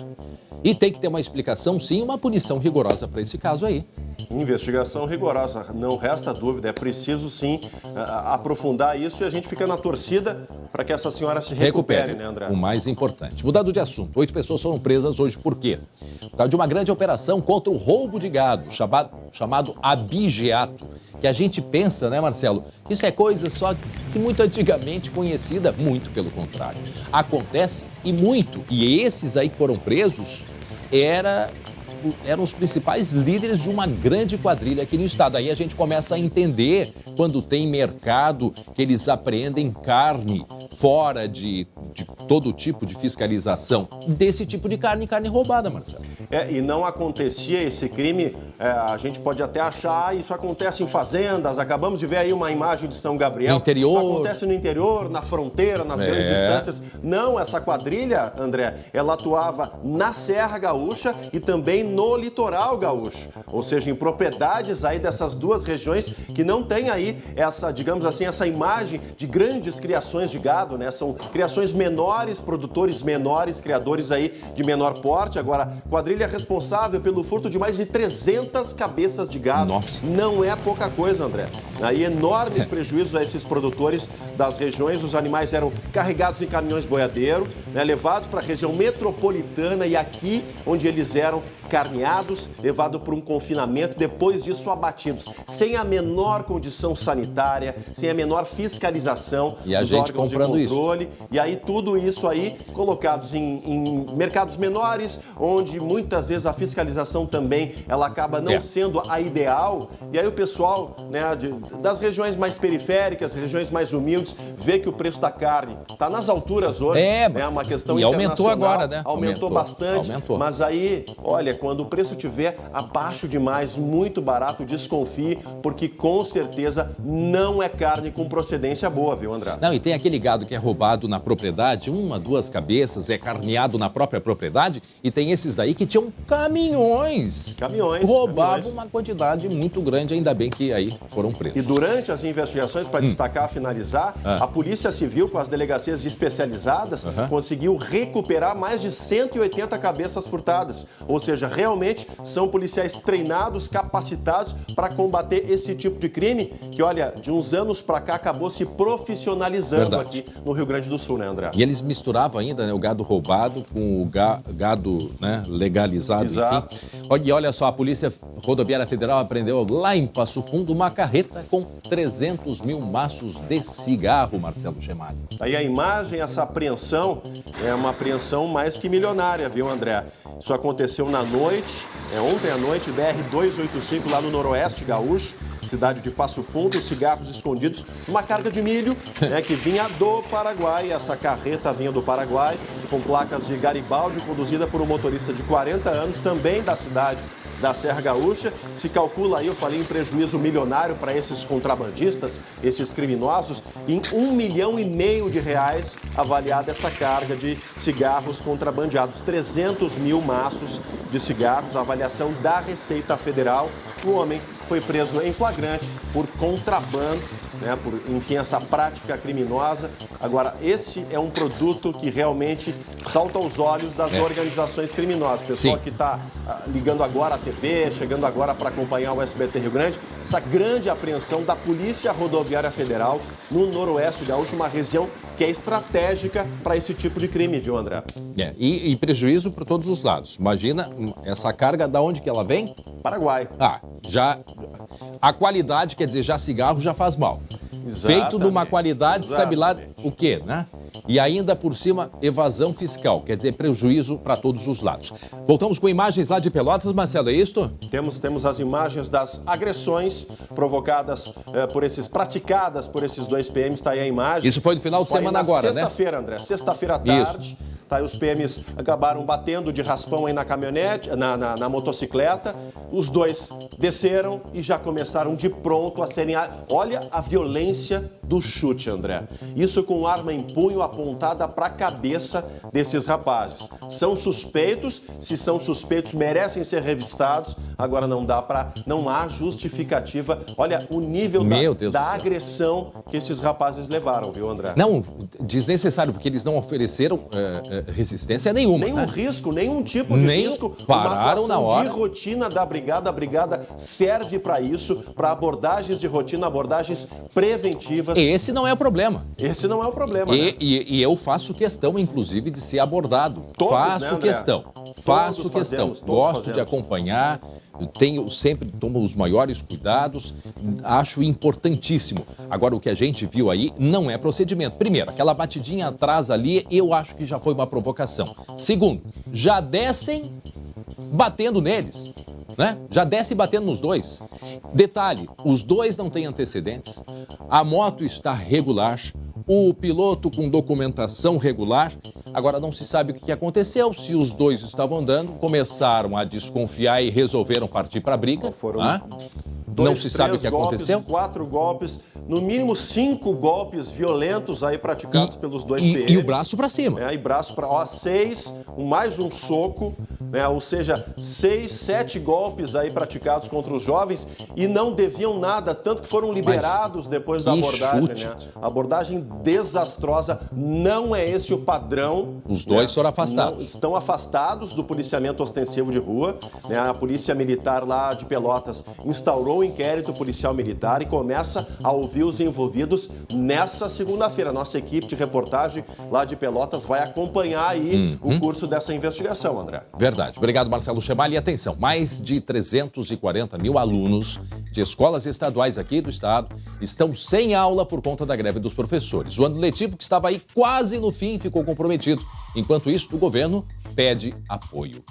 E tem que ter uma explicação, sim, uma punição rigorosa para esse caso aí. Investigação rigorosa, não resta dúvida, é preciso sim aprofundar isso e a gente fica na torcida para que essa senhora se recupere, né, André? O mais importante. Mudando de assunto, 8 pessoas foram presas hoje por quê? Por causa de uma grande operação contra o roubo de gado, chamado abigeato, que a gente pensa, né, Marcelo, que isso é coisa só que muito antigamente conhecida, muito pelo contrário. Acontece e muito, e esses aí que foram presos eram os principais líderes de uma grande quadrilha aqui no estado. Aí a gente começa a entender quando tem mercado que eles apreendem carne fora de todo tipo de fiscalização desse tipo de carne roubada, Marcelo. E não acontecia esse crime, a gente pode até achar, isso acontece em fazendas, acabamos de ver aí uma imagem de São Gabriel. No interior. Isso acontece no interior, na fronteira, nas grandes distâncias. Não, essa quadrilha, André, ela atuava na Serra Gaúcha e também no litoral gaúcho, ou seja, em propriedades aí dessas duas regiões que não tem aí essa, digamos assim, essa imagem de grandes criações de gado, né? São criações menores, produtores menores, criadores aí de menor porte. Agora, quadrilha responsável pelo furto de mais de 300 300 cabeças de gado. Nossa. Não é pouca coisa, André. Aí enormes prejuízos a esses produtores das regiões. Os animais eram carregados em caminhões boiadeiro, né, levados para a região metropolitana e aqui onde eles eram carneados, levados para um confinamento, depois disso abatidos, sem a menor condição sanitária, sem a menor fiscalização e a dos gente órgãos de comprando controle. E aí tudo isso aí colocados em mercados menores, onde muitas vezes a fiscalização também ela acaba não sendo a ideal. E aí o pessoal, né, das regiões mais periféricas, regiões mais humildes, vê que o preço da carne está nas alturas hoje. É uma questão e aumentou agora, né? Aumentou bastante. Aumentou. Mas aí, olha, quando o preço estiver abaixo demais, muito barato, desconfie, porque com certeza não é carne com procedência boa, viu, André? Não, e tem aquele gado que é roubado na propriedade, 1, 2 cabeças, é carneado na própria propriedade, e tem esses daí que tinham caminhões. Roubavam uma quantidade muito grande, ainda bem que aí foram presos. E durante as investigações, para destacar, finalizar, a Polícia Civil, com as delegacias especializadas, conseguiu recuperar mais de 180 cabeças furtadas. Ou seja, realmente são policiais treinados, capacitados para combater esse tipo de crime que, olha, de uns anos para cá acabou se profissionalizando aqui no Rio Grande do Sul, né, André? E eles misturavam ainda, né, o gado roubado com o gado, né, legalizado, Exato. enfim. E olha só, a Polícia Rodoviária Federal apreendeu lá em Passo Fundo uma carreta com 300 mil maços de cigarro, Marcelo Gemalli. Aí a imagem, essa apreensão, é uma apreensão mais que milionária, viu, André? Isso aconteceu na noite, ontem à noite, BR-285, lá no Noroeste Gaúcho, cidade de Passo Fundo, cigarros escondidos numa carga de milho, né, que vinha do Paraguai. Essa carreta vinha do Paraguai, com placas de Garibaldi, conduzida por um motorista de 40 anos, também da cidade da Serra Gaúcha. Se calcula aí, eu falei em prejuízo milionário para esses contrabandistas, esses criminosos, em R$1,5 milhão avaliada essa carga de cigarros contrabandeados. 300 mil maços de cigarros, a avaliação da Receita Federal. O homem foi preso em flagrante por contrabando, né, por, enfim, essa prática criminosa. Agora, esse é um produto que realmente salta aos olhos das organizações criminosas. O pessoal que está ligando agora a TV, chegando agora para acompanhar o SBT Rio Grande, essa grande apreensão da Polícia Rodoviária Federal no Noroeste Gaúcho, uma região que é estratégica para esse tipo de crime, viu, André? E prejuízo por todos os lados. Imagina essa carga, da onde que ela vem? Paraguai. Já a qualidade, quer dizer, já cigarro já faz mal. Exatamente. Feito de uma qualidade, sabe lá o quê, né? E ainda por cima, evasão fiscal, quer dizer, prejuízo para todos os lados. Voltamos com imagens lá de Pelotas, Marcelo, é isto? Temos as imagens das agressões provocadas praticadas por esses dois PMs, está aí a imagem. Isso foi no final de semana agora, né? Sexta-feira, André, sexta-feira à tarde. Tá, os PMs acabaram batendo de raspão aí na caminhonete, na motocicleta. Os dois desceram e já começaram de pronto a serem... Olha a violência do chute, André. Isso com arma em punho apontada para a cabeça desses rapazes. São suspeitos, se são suspeitos, merecem ser revistados. Agora não há justificativa. Olha o nível da agressão que esses rapazes levaram, viu, André? Não, desnecessário, porque eles não ofereceram resistência nenhuma. Nenhum risco, nenhum tipo de risco. Pararam na hora. De rotina da brigada. A brigada serve para isso, para abordagens de rotina, abordagens preventivas. Esse não é o problema. Esse não é o problema. E eu faço questão, inclusive, de ser abordado. Todos, faço questão. Faço questão. Gosto de acompanhar. Tomo os maiores cuidados, acho importantíssimo. Agora, o que a gente viu aí não é procedimento. Primeiro, aquela batidinha atrás ali, eu acho que já foi uma provocação. Segundo, já descem batendo neles, né? Já desce batendo nos dois. Detalhe, os dois não têm antecedentes, a moto está regular, o piloto com documentação regular. Agora não se sabe o que aconteceu, se os dois estavam andando, começaram a desconfiar e resolveram partir para a briga. Não se sabe o que aconteceu? 4 golpes, no mínimo 5 golpes violentos aí praticados pelos dois PMs. E o braço para cima. E braço para 6, mais um soco, né? Ou seja, 6, 7 golpes aí praticados contra os jovens e não deviam nada, tanto que foram liberados depois da abordagem, né? Abordagem desastrosa, não é esse o padrão. Os dois foram afastados. Estão afastados do policiamento ostensivo de rua, né? A Polícia Militar lá de Pelotas instaurou um inquérito policial militar e começa a ouvir os envolvidos nessa segunda-feira. Nossa equipe de reportagem lá de Pelotas vai acompanhar aí o curso dessa investigação, André. Verdade. Obrigado, Marcelo Chemali. E atenção, mais de 340 mil alunos de escolas estaduais aqui do estado estão sem aula por conta da greve dos professores. O ano letivo, que estava aí quase no fim, ficou comprometido. Enquanto isso, o governo pede apoio.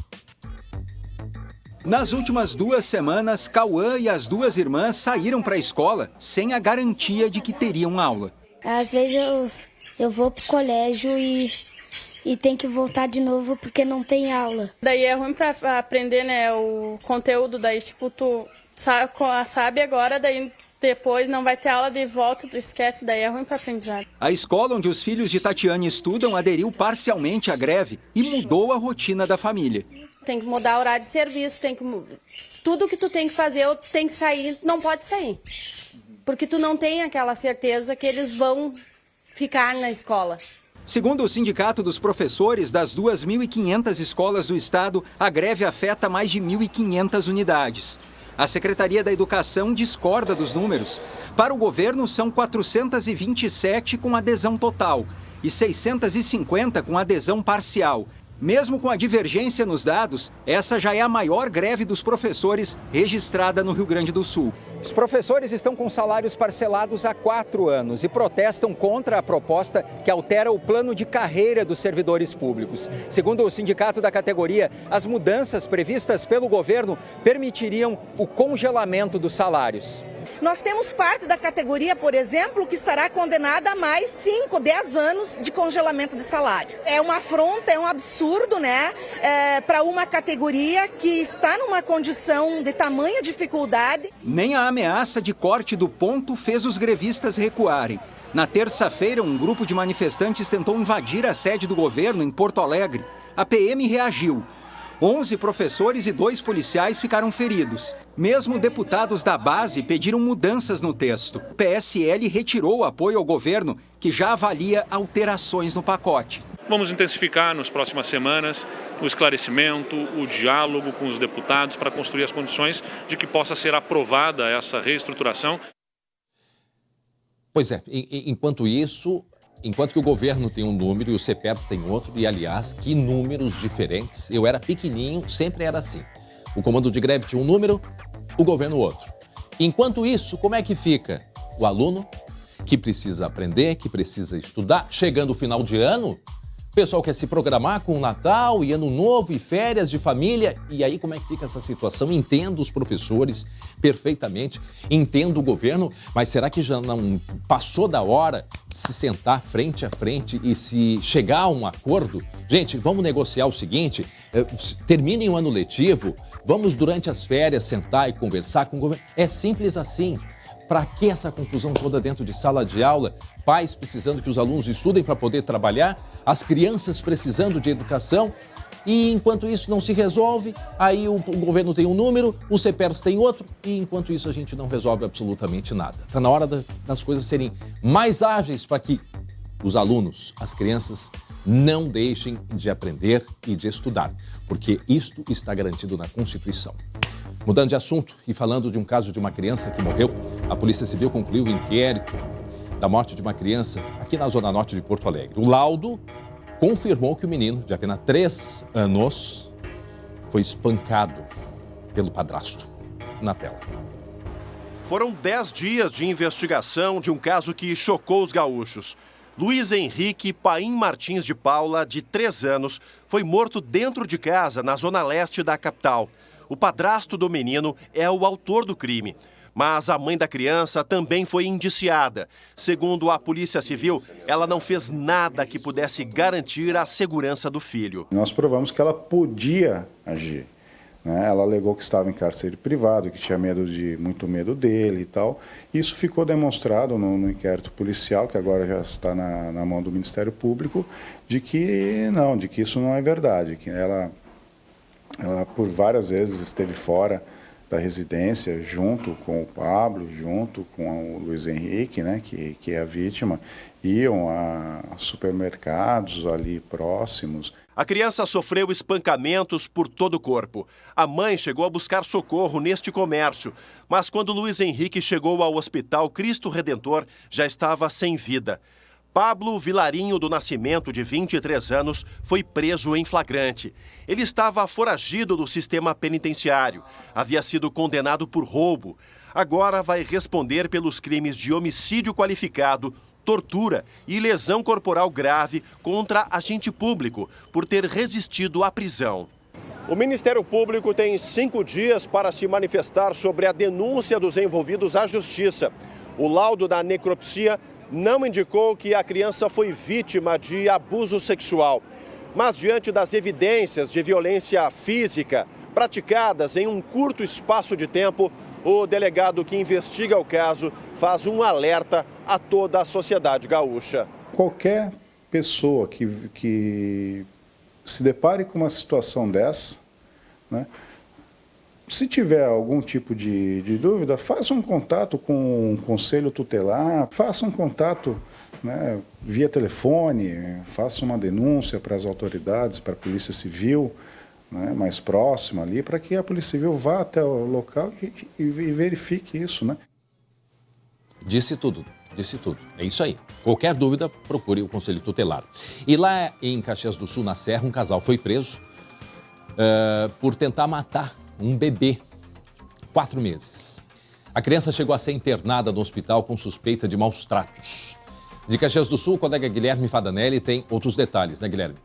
Nas últimas 2 semanas, Cauã e as 2 irmãs saíram para a escola sem a garantia de que teriam aula. Às vezes eu vou pro colégio e tem que voltar de novo porque não tem aula. Daí é ruim para aprender, né, o conteúdo, daí tipo tu sabe agora, daí depois não vai ter aula de volta, tu esquece, daí é ruim para aprendizado. A escola onde os filhos de Tatiane estudam aderiu parcialmente à greve e mudou a rotina da família. Tem que mudar o horário de serviço, tudo que tu tem que fazer, ou tem que sair, não pode sair. Porque tu não tem aquela certeza que eles vão ficar na escola. Segundo o Sindicato dos Professores, das 2.500 escolas do estado, a greve afeta mais de 1.500 unidades. A Secretaria da Educação discorda dos números. Para o governo, são 427 com adesão total e 650 com adesão parcial. Mesmo com a divergência nos dados, essa já é a maior greve dos professores registrada no Rio Grande do Sul. Os professores estão com salários parcelados há 4 anos e protestam contra a proposta que altera o plano de carreira dos servidores públicos. Segundo o sindicato da categoria, as mudanças previstas pelo governo permitiriam o congelamento dos salários. Nós temos parte da categoria, por exemplo, que estará condenada a mais 5, 10 anos de congelamento de salário. É uma afronta, é um absurdo, né? Para uma categoria que está numa condição de tamanha dificuldade. Nem a ameaça de corte do ponto fez os grevistas recuarem. Na terça-feira, um grupo de manifestantes tentou invadir a sede do governo em Porto Alegre. A PM reagiu. 11 professores e 2 policiais ficaram feridos. Mesmo deputados da base pediram mudanças no texto. O PSL retirou o apoio ao governo, que já avalia alterações no pacote. Vamos intensificar nas próximas semanas o esclarecimento, o diálogo com os deputados para construir as condições de que possa ser aprovada essa reestruturação. Pois é, enquanto que o governo tem um número e o CEPERS tem outro, e aliás, que números diferentes. Eu era pequenininho, sempre era assim. O comando de greve tinha um número, o governo outro. Enquanto isso, como é que fica? O aluno que precisa aprender, que precisa estudar, chegando o final de ano, o pessoal quer se programar com o Natal e Ano Novo e férias de família. E aí como é que fica essa situação? Entendo os professores perfeitamente, entendo o governo, mas será que já não passou da hora de se sentar frente a frente e se chegar a um acordo? Gente, vamos negociar o seguinte, terminem o ano letivo, vamos durante as férias sentar e conversar com o governo. É simples assim. Para que essa confusão toda dentro de sala de aula? Pais precisando que os alunos estudem para poder trabalhar, as crianças precisando de educação, e enquanto isso não se resolve, aí o governo tem um número, o CEPERS tem outro, e enquanto isso a gente não resolve absolutamente nada. Está na hora das coisas serem mais ágeis para que os alunos, as crianças, não deixem de aprender e de estudar, porque isto está garantido na Constituição. Mudando de assunto e falando de um caso de uma criança que morreu, a Polícia Civil concluiu o inquérito da morte de uma criança aqui na Zona Norte de Porto Alegre. O laudo confirmou que o menino, de apenas 3 anos, foi espancado pelo padrasto. Na tela. Foram 10 dias de investigação de um caso que chocou os gaúchos. Luiz Henrique Paim Martins de Paula, de 3 anos, foi morto dentro de casa, na zona leste da capital. O padrasto do menino é o autor do crime. Mas a mãe da criança também foi indiciada. Segundo a Polícia Civil, ela não fez nada que pudesse garantir a segurança do filho. Nós provamos que ela podia agir. né? Ela alegou que estava em cárcere privado, que tinha muito medo dele e tal. Isso ficou demonstrado no inquérito policial, que agora já está na mão do Ministério Público, de que isso não é verdade, que ela por várias vezes esteve fora da residência, junto com o Pablo, junto com o Luiz Henrique, né, que é a vítima, iam a supermercados ali próximos. A criança sofreu espancamentos por todo o corpo. A mãe chegou a buscar socorro neste comércio, mas quando Luiz Henrique chegou ao Hospital Cristo Redentor, já estava sem vida. Pablo Vilarinho do Nascimento, de 23 anos, foi preso em flagrante. Ele estava foragido do sistema penitenciário. Havia sido condenado por roubo. Agora vai responder pelos crimes de homicídio qualificado, tortura e lesão corporal grave contra agente público, por ter resistido à prisão. O Ministério Público tem 5 dias para se manifestar sobre a denúncia dos envolvidos à Justiça. O laudo da necropsia não indicou que a criança foi vítima de abuso sexual. Mas diante das evidências de violência física praticadas em um curto espaço de tempo, o delegado que investiga o caso faz um alerta a toda a sociedade gaúcha. Qualquer pessoa que se depare com uma situação dessa, né, se tiver algum tipo de dúvida, faça um contato com o Conselho Tutelar, faça um contato, né, via telefone, faça uma denúncia para as autoridades, para a Polícia Civil, né, mais próxima ali, para que a Polícia Civil vá até o local e verifique isso, né? Disse tudo. É isso aí. Qualquer dúvida, procure o Conselho Tutelar. E lá em Caxias do Sul, na Serra, um casal foi preso por tentar matar um bebê, 4 meses. A criança chegou a ser internada no hospital com suspeita de maus tratos. De Caxias do Sul, o colega Guilherme Fadanelli tem outros detalhes, né, Guilherme?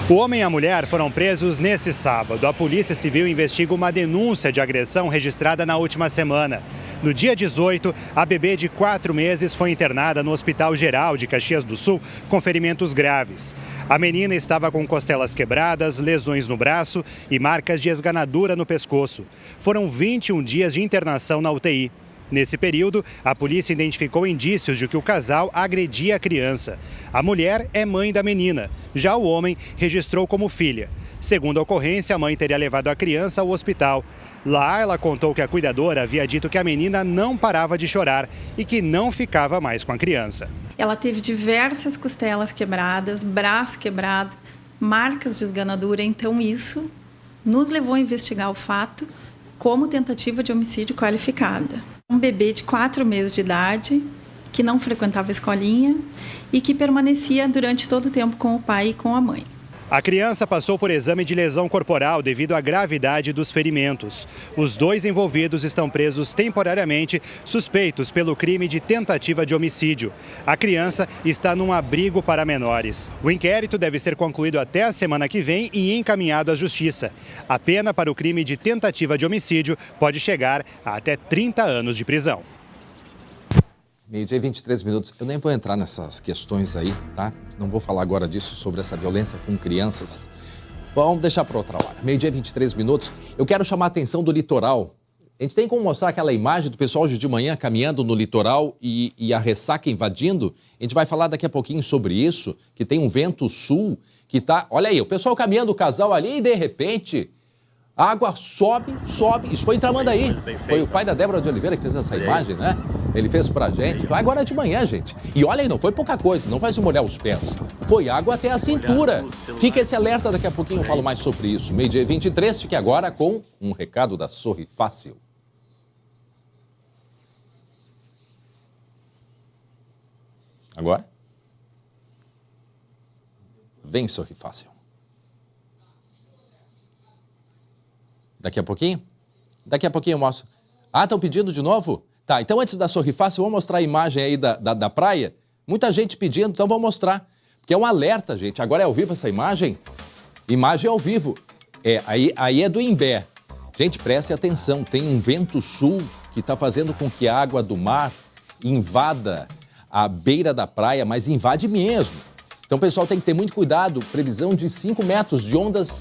O homem e a mulher foram presos nesse sábado. A Polícia Civil investiga uma denúncia de agressão registrada na última semana. No dia 18, a bebê de 4 meses foi internada no Hospital Geral de Caxias do Sul com ferimentos graves. A menina estava com costelas quebradas, lesões no braço e marcas de esganadura no pescoço. Foram 21 dias de internação na UTI. Nesse período, a polícia identificou indícios de que o casal agredia a criança. A mulher é mãe da menina, já o homem registrou como filha. Segundo a ocorrência, a mãe teria levado a criança ao hospital. Lá, ela contou que a cuidadora havia dito que a menina não parava de chorar e que não ficava mais com a criança. Ela teve diversas costelas quebradas, braço quebrado, marcas de esganadura, então isso nos levou a investigar o fato como tentativa de homicídio qualificada. Um bebê de 4 meses de idade, que não frequentava a escolinha e que permanecia durante todo o tempo com o pai e com a mãe. A criança passou por exame de lesão corporal devido à gravidade dos ferimentos. Os 2 envolvidos estão presos temporariamente, suspeitos pelo crime de tentativa de homicídio. A criança está num abrigo para menores. O inquérito deve ser concluído até a semana que vem e encaminhado à Justiça. A pena para o crime de tentativa de homicídio pode chegar a até 30 anos de prisão. Meio-dia e 23 minutos. Eu nem vou entrar nessas questões aí, tá? Não vou falar agora disso, sobre essa violência com crianças. Vamos deixar para outra hora. Meio-dia e 23 minutos. Eu quero chamar a atenção do litoral. A gente tem como mostrar aquela imagem do pessoal hoje de manhã caminhando no litoral e a ressaca invadindo? A gente vai falar daqui a pouquinho sobre isso, que tem um vento sul que tá... Olha aí, o pessoal caminhando, o casal ali e de repente... A água sobe. Isso foi em Tramandaí. Foi o pai da Débora de Oliveira que fez essa imagem, né? Ele fez pra gente. Agora de manhã, gente. E olha aí, não foi pouca coisa, não vai se molhar os pés. Foi água até a cintura. Fica esse alerta, daqui a pouquinho eu falo mais sobre isso. Meio-dia e 23, fique agora com um recado da Sorri Fácil. Agora? Vem, Sorri Fácil. Daqui a pouquinho? Daqui a pouquinho eu mostro. Ah, estão pedindo de novo? Tá, então antes da Sorri Fácil, vamos mostrar a imagem aí da praia. Muita gente pedindo, então vamos mostrar. Porque é um alerta, gente. Agora é ao vivo essa imagem? Imagem ao vivo. Aí é do Imbé. Gente, preste atenção. Tem um vento sul que está fazendo com que a água do mar invada a beira da praia, mas invade mesmo. Então o pessoal tem que ter muito cuidado. Previsão de 5 metros de ondas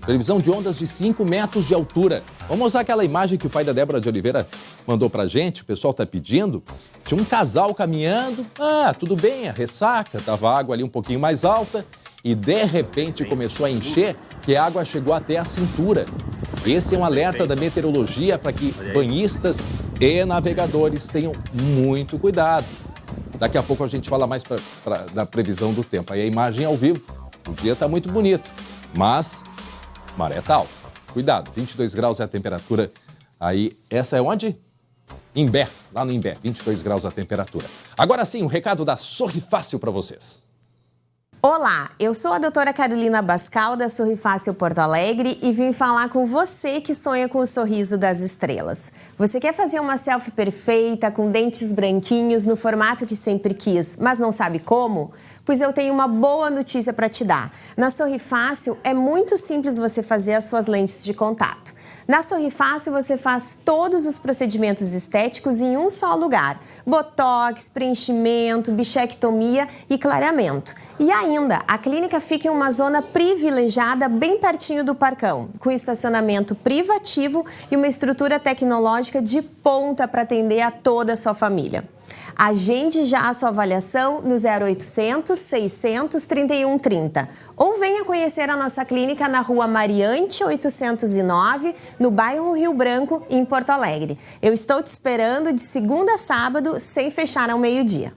Previsão de ondas de 5 metros de altura. Vamos usar aquela imagem que o pai da Débora de Oliveira mandou pra gente, o pessoal tá pedindo. Tinha um casal caminhando, tudo bem, a ressaca, tava a água ali um pouquinho mais alta e de repente começou a encher, que a água chegou até a cintura. Esse é um alerta da meteorologia para que banhistas e navegadores tenham muito cuidado. Daqui a pouco a gente fala mais da previsão do tempo. Aí a imagem ao vivo, o dia tá muito bonito, mas maré tá alta. Cuidado, 22 graus é a temperatura. Aí, essa é onde? Imbé, lá no Imbé, 22 graus a temperatura. Agora sim, um recado da Sorri Fácil para vocês. Olá, eu sou a doutora Carolina Bascal, da Sorri Fácil Porto Alegre, e vim falar com você que sonha com o sorriso das estrelas. Você quer fazer uma selfie perfeita, com dentes branquinhos, no formato que sempre quis, mas não sabe como? Pois eu tenho uma boa notícia para te dar. Na Sorri Fácil é muito simples você fazer as suas lentes de contato. Na Sorri Fácil você faz todos os procedimentos estéticos em um só lugar. Botox, preenchimento, bichectomia e clareamento. E ainda, a clínica fica em uma zona privilegiada bem pertinho do Parcão, com estacionamento privativo e uma estrutura tecnológica de ponta para atender a toda a sua família. Agende já a sua avaliação no 0800 600 3130 ou venha conhecer a nossa clínica na Rua Mariante 809, no bairro Rio Branco, em Porto Alegre. Eu estou te esperando de segunda a sábado, sem fechar ao meio-dia.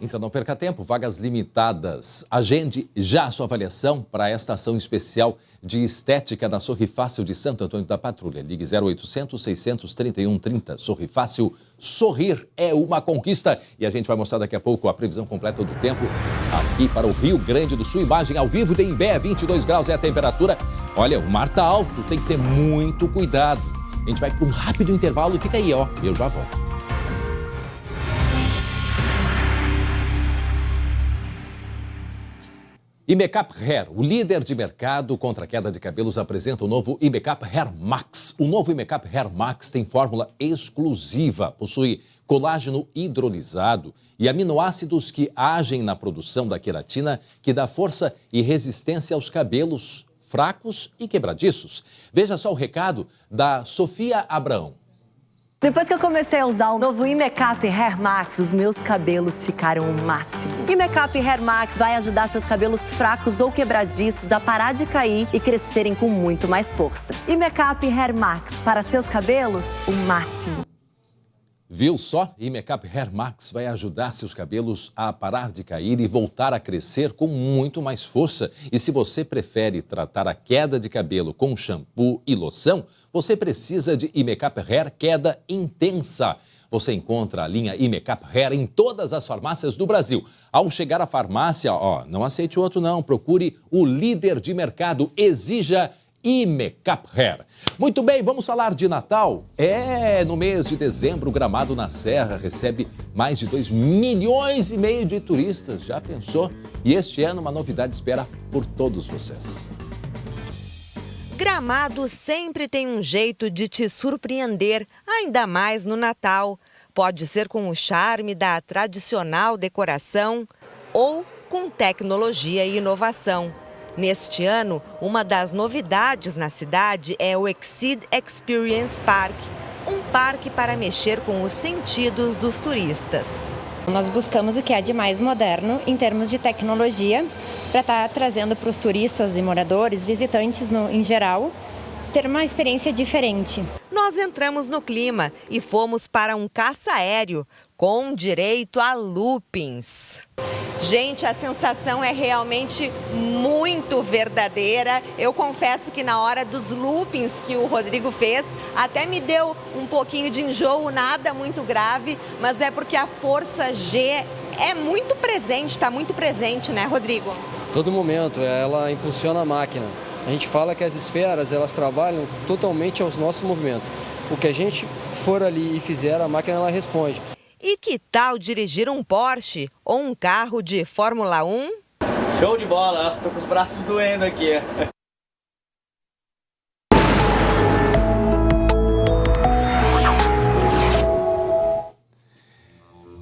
Então não perca tempo, vagas limitadas. Agende já a sua avaliação para esta ação especial de estética da Sorri Fácil de Santo Antônio da Patrulha. Ligue 0800 600 3130. Sorri Fácil, sorrir é uma conquista. E a gente vai mostrar daqui a pouco a previsão completa do tempo aqui para o Rio Grande do Sul. Imagem ao vivo de Imbé, 22 graus é a temperatura. Olha, o mar tá alto, tem que ter muito cuidado. A gente vai para um rápido intervalo e fica aí, ó. Eu já volto. Imecap Hair, o líder de mercado contra a queda de cabelos, apresenta o novo Imecap Hair Max. O novo Imecap Hair Max tem fórmula exclusiva, possui colágeno hidrolisado e aminoácidos que agem na produção da queratina, que dá força e resistência aos cabelos fracos e quebradiços. Veja só o recado da Sofia Abraão. Depois que eu comecei a usar o novo Imecap Hair Max, os meus cabelos ficaram o máximo. Imecap Hair Max vai ajudar seus cabelos fracos ou quebradiços a parar de cair e crescerem com muito mais força. Imecap Hair Max, para seus cabelos, o máximo. Viu só? Imecap Hair Max vai ajudar seus cabelos a parar de cair e voltar a crescer com muito mais força. E se você prefere tratar a queda de cabelo com shampoo e loção, você precisa de Imecap Hair Queda Intensa. Você encontra a linha Imecap Hair em todas as farmácias do Brasil. Ao chegar à farmácia, não aceite o outro não, procure o líder de mercado, exija Imecap Hair. Muito bem, vamos falar de Natal? No mês de dezembro, Gramado na Serra recebe mais de 2,5 milhões de turistas. Já pensou? E este ano uma novidade espera por todos vocês. Gramado sempre tem um jeito de te surpreender, ainda mais no Natal. Pode ser com o charme da tradicional decoração ou com tecnologia e inovação. Neste ano, uma das novidades na cidade é o Exceed Experience Park, um parque para mexer com os sentidos dos turistas. Nós buscamos o que é de mais moderno em termos de tecnologia para estar trazendo para os turistas e moradores, visitantes em geral, ter uma experiência diferente. Nós entramos no clima e fomos para um caça aéreo com direito a loopings. Gente, a sensação é realmente muito verdadeira. Eu confesso que na hora dos loopings que o Rodrigo fez, até me deu um pouquinho de enjoo, nada muito grave, mas é porque a força G é muito presente, está muito presente, né, Rodrigo? Todo momento, ela impulsiona a máquina. A gente fala que as esferas, elas trabalham totalmente aos nossos movimentos. O que a gente for ali e fizer, a máquina ela responde. E que tal dirigir um Porsche ou um carro de Fórmula 1? Show de bola, tô com os braços doendo aqui.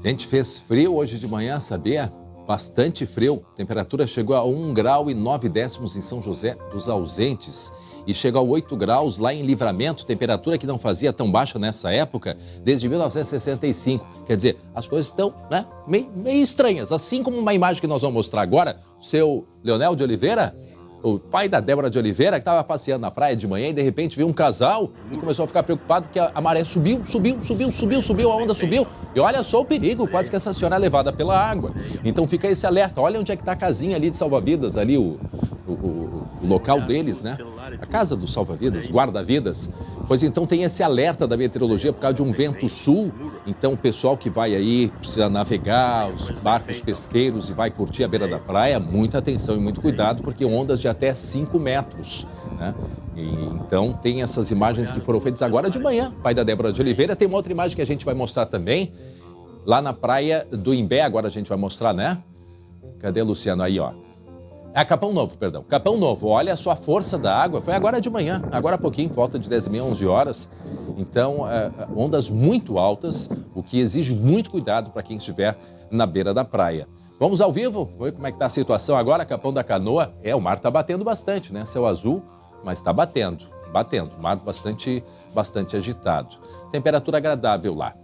Gente, fez frio hoje de manhã, sabia? bastante frio. A temperatura chegou a 1 grau e 9 décimos em São José dos Ausentes. E chegou a 8 graus lá em Livramento, temperatura que não fazia tão baixa nessa época desde 1965. Quer dizer, as coisas estão, né, meio estranhas. Assim como uma imagem que nós vamos mostrar agora, o seu Leonel de Oliveira, o pai da Débora de Oliveira, que estava passeando na praia de manhã e de repente viu um casal e começou a ficar preocupado porque a maré subiu, a onda subiu. E olha só o perigo, quase que essa senhora é levada pela água. Então fica esse alerta, olha onde é que está a casinha ali de salva-vidas, ali o local deles, né? A casa dos salva-vidas, guarda-vidas. Pois então tem esse alerta da meteorologia por causa de um vento sul. Então o pessoal que vai aí, precisa navegar, os barcos pesqueiros e vai curtir a beira da praia, muita atenção e muito cuidado, porque ondas de até 5 metros, né? E, então tem essas imagens que foram feitas agora de manhã. Pai da Débora de Oliveira, tem uma outra imagem que a gente vai mostrar também, lá na praia do Imbé, agora a gente vai mostrar, né? Cadê, Luciano? Aí, ó. Capão Novo, perdão. Capão Novo, olha só a força da água, foi agora de manhã, agora há pouquinho, por volta de 10h30, 11 horas. Então, ondas muito altas, o que exige muito cuidado para quem estiver na beira da praia. Vamos ao vivo, vamos ver como é que está a situação agora, Capão da Canoa. O mar está batendo bastante, né? Céu azul, mas está batendo. Mar bastante agitado. Temperatura agradável lá.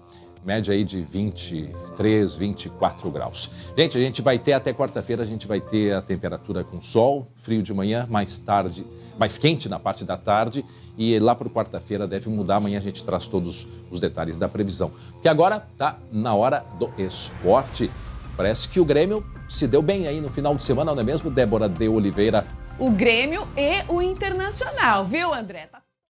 Média aí de 23, 24 graus. Gente, a gente vai ter até quarta-feira, a gente vai ter a temperatura com sol, frio de manhã, mais tarde, mais quente na parte da tarde. E lá para quarta-feira deve mudar, amanhã a gente traz todos os detalhes da previsão. Porque agora tá na hora do esporte. Parece que o Grêmio se deu bem aí no final de semana, não é mesmo, Débora de Oliveira? O Grêmio e o Internacional, viu, André?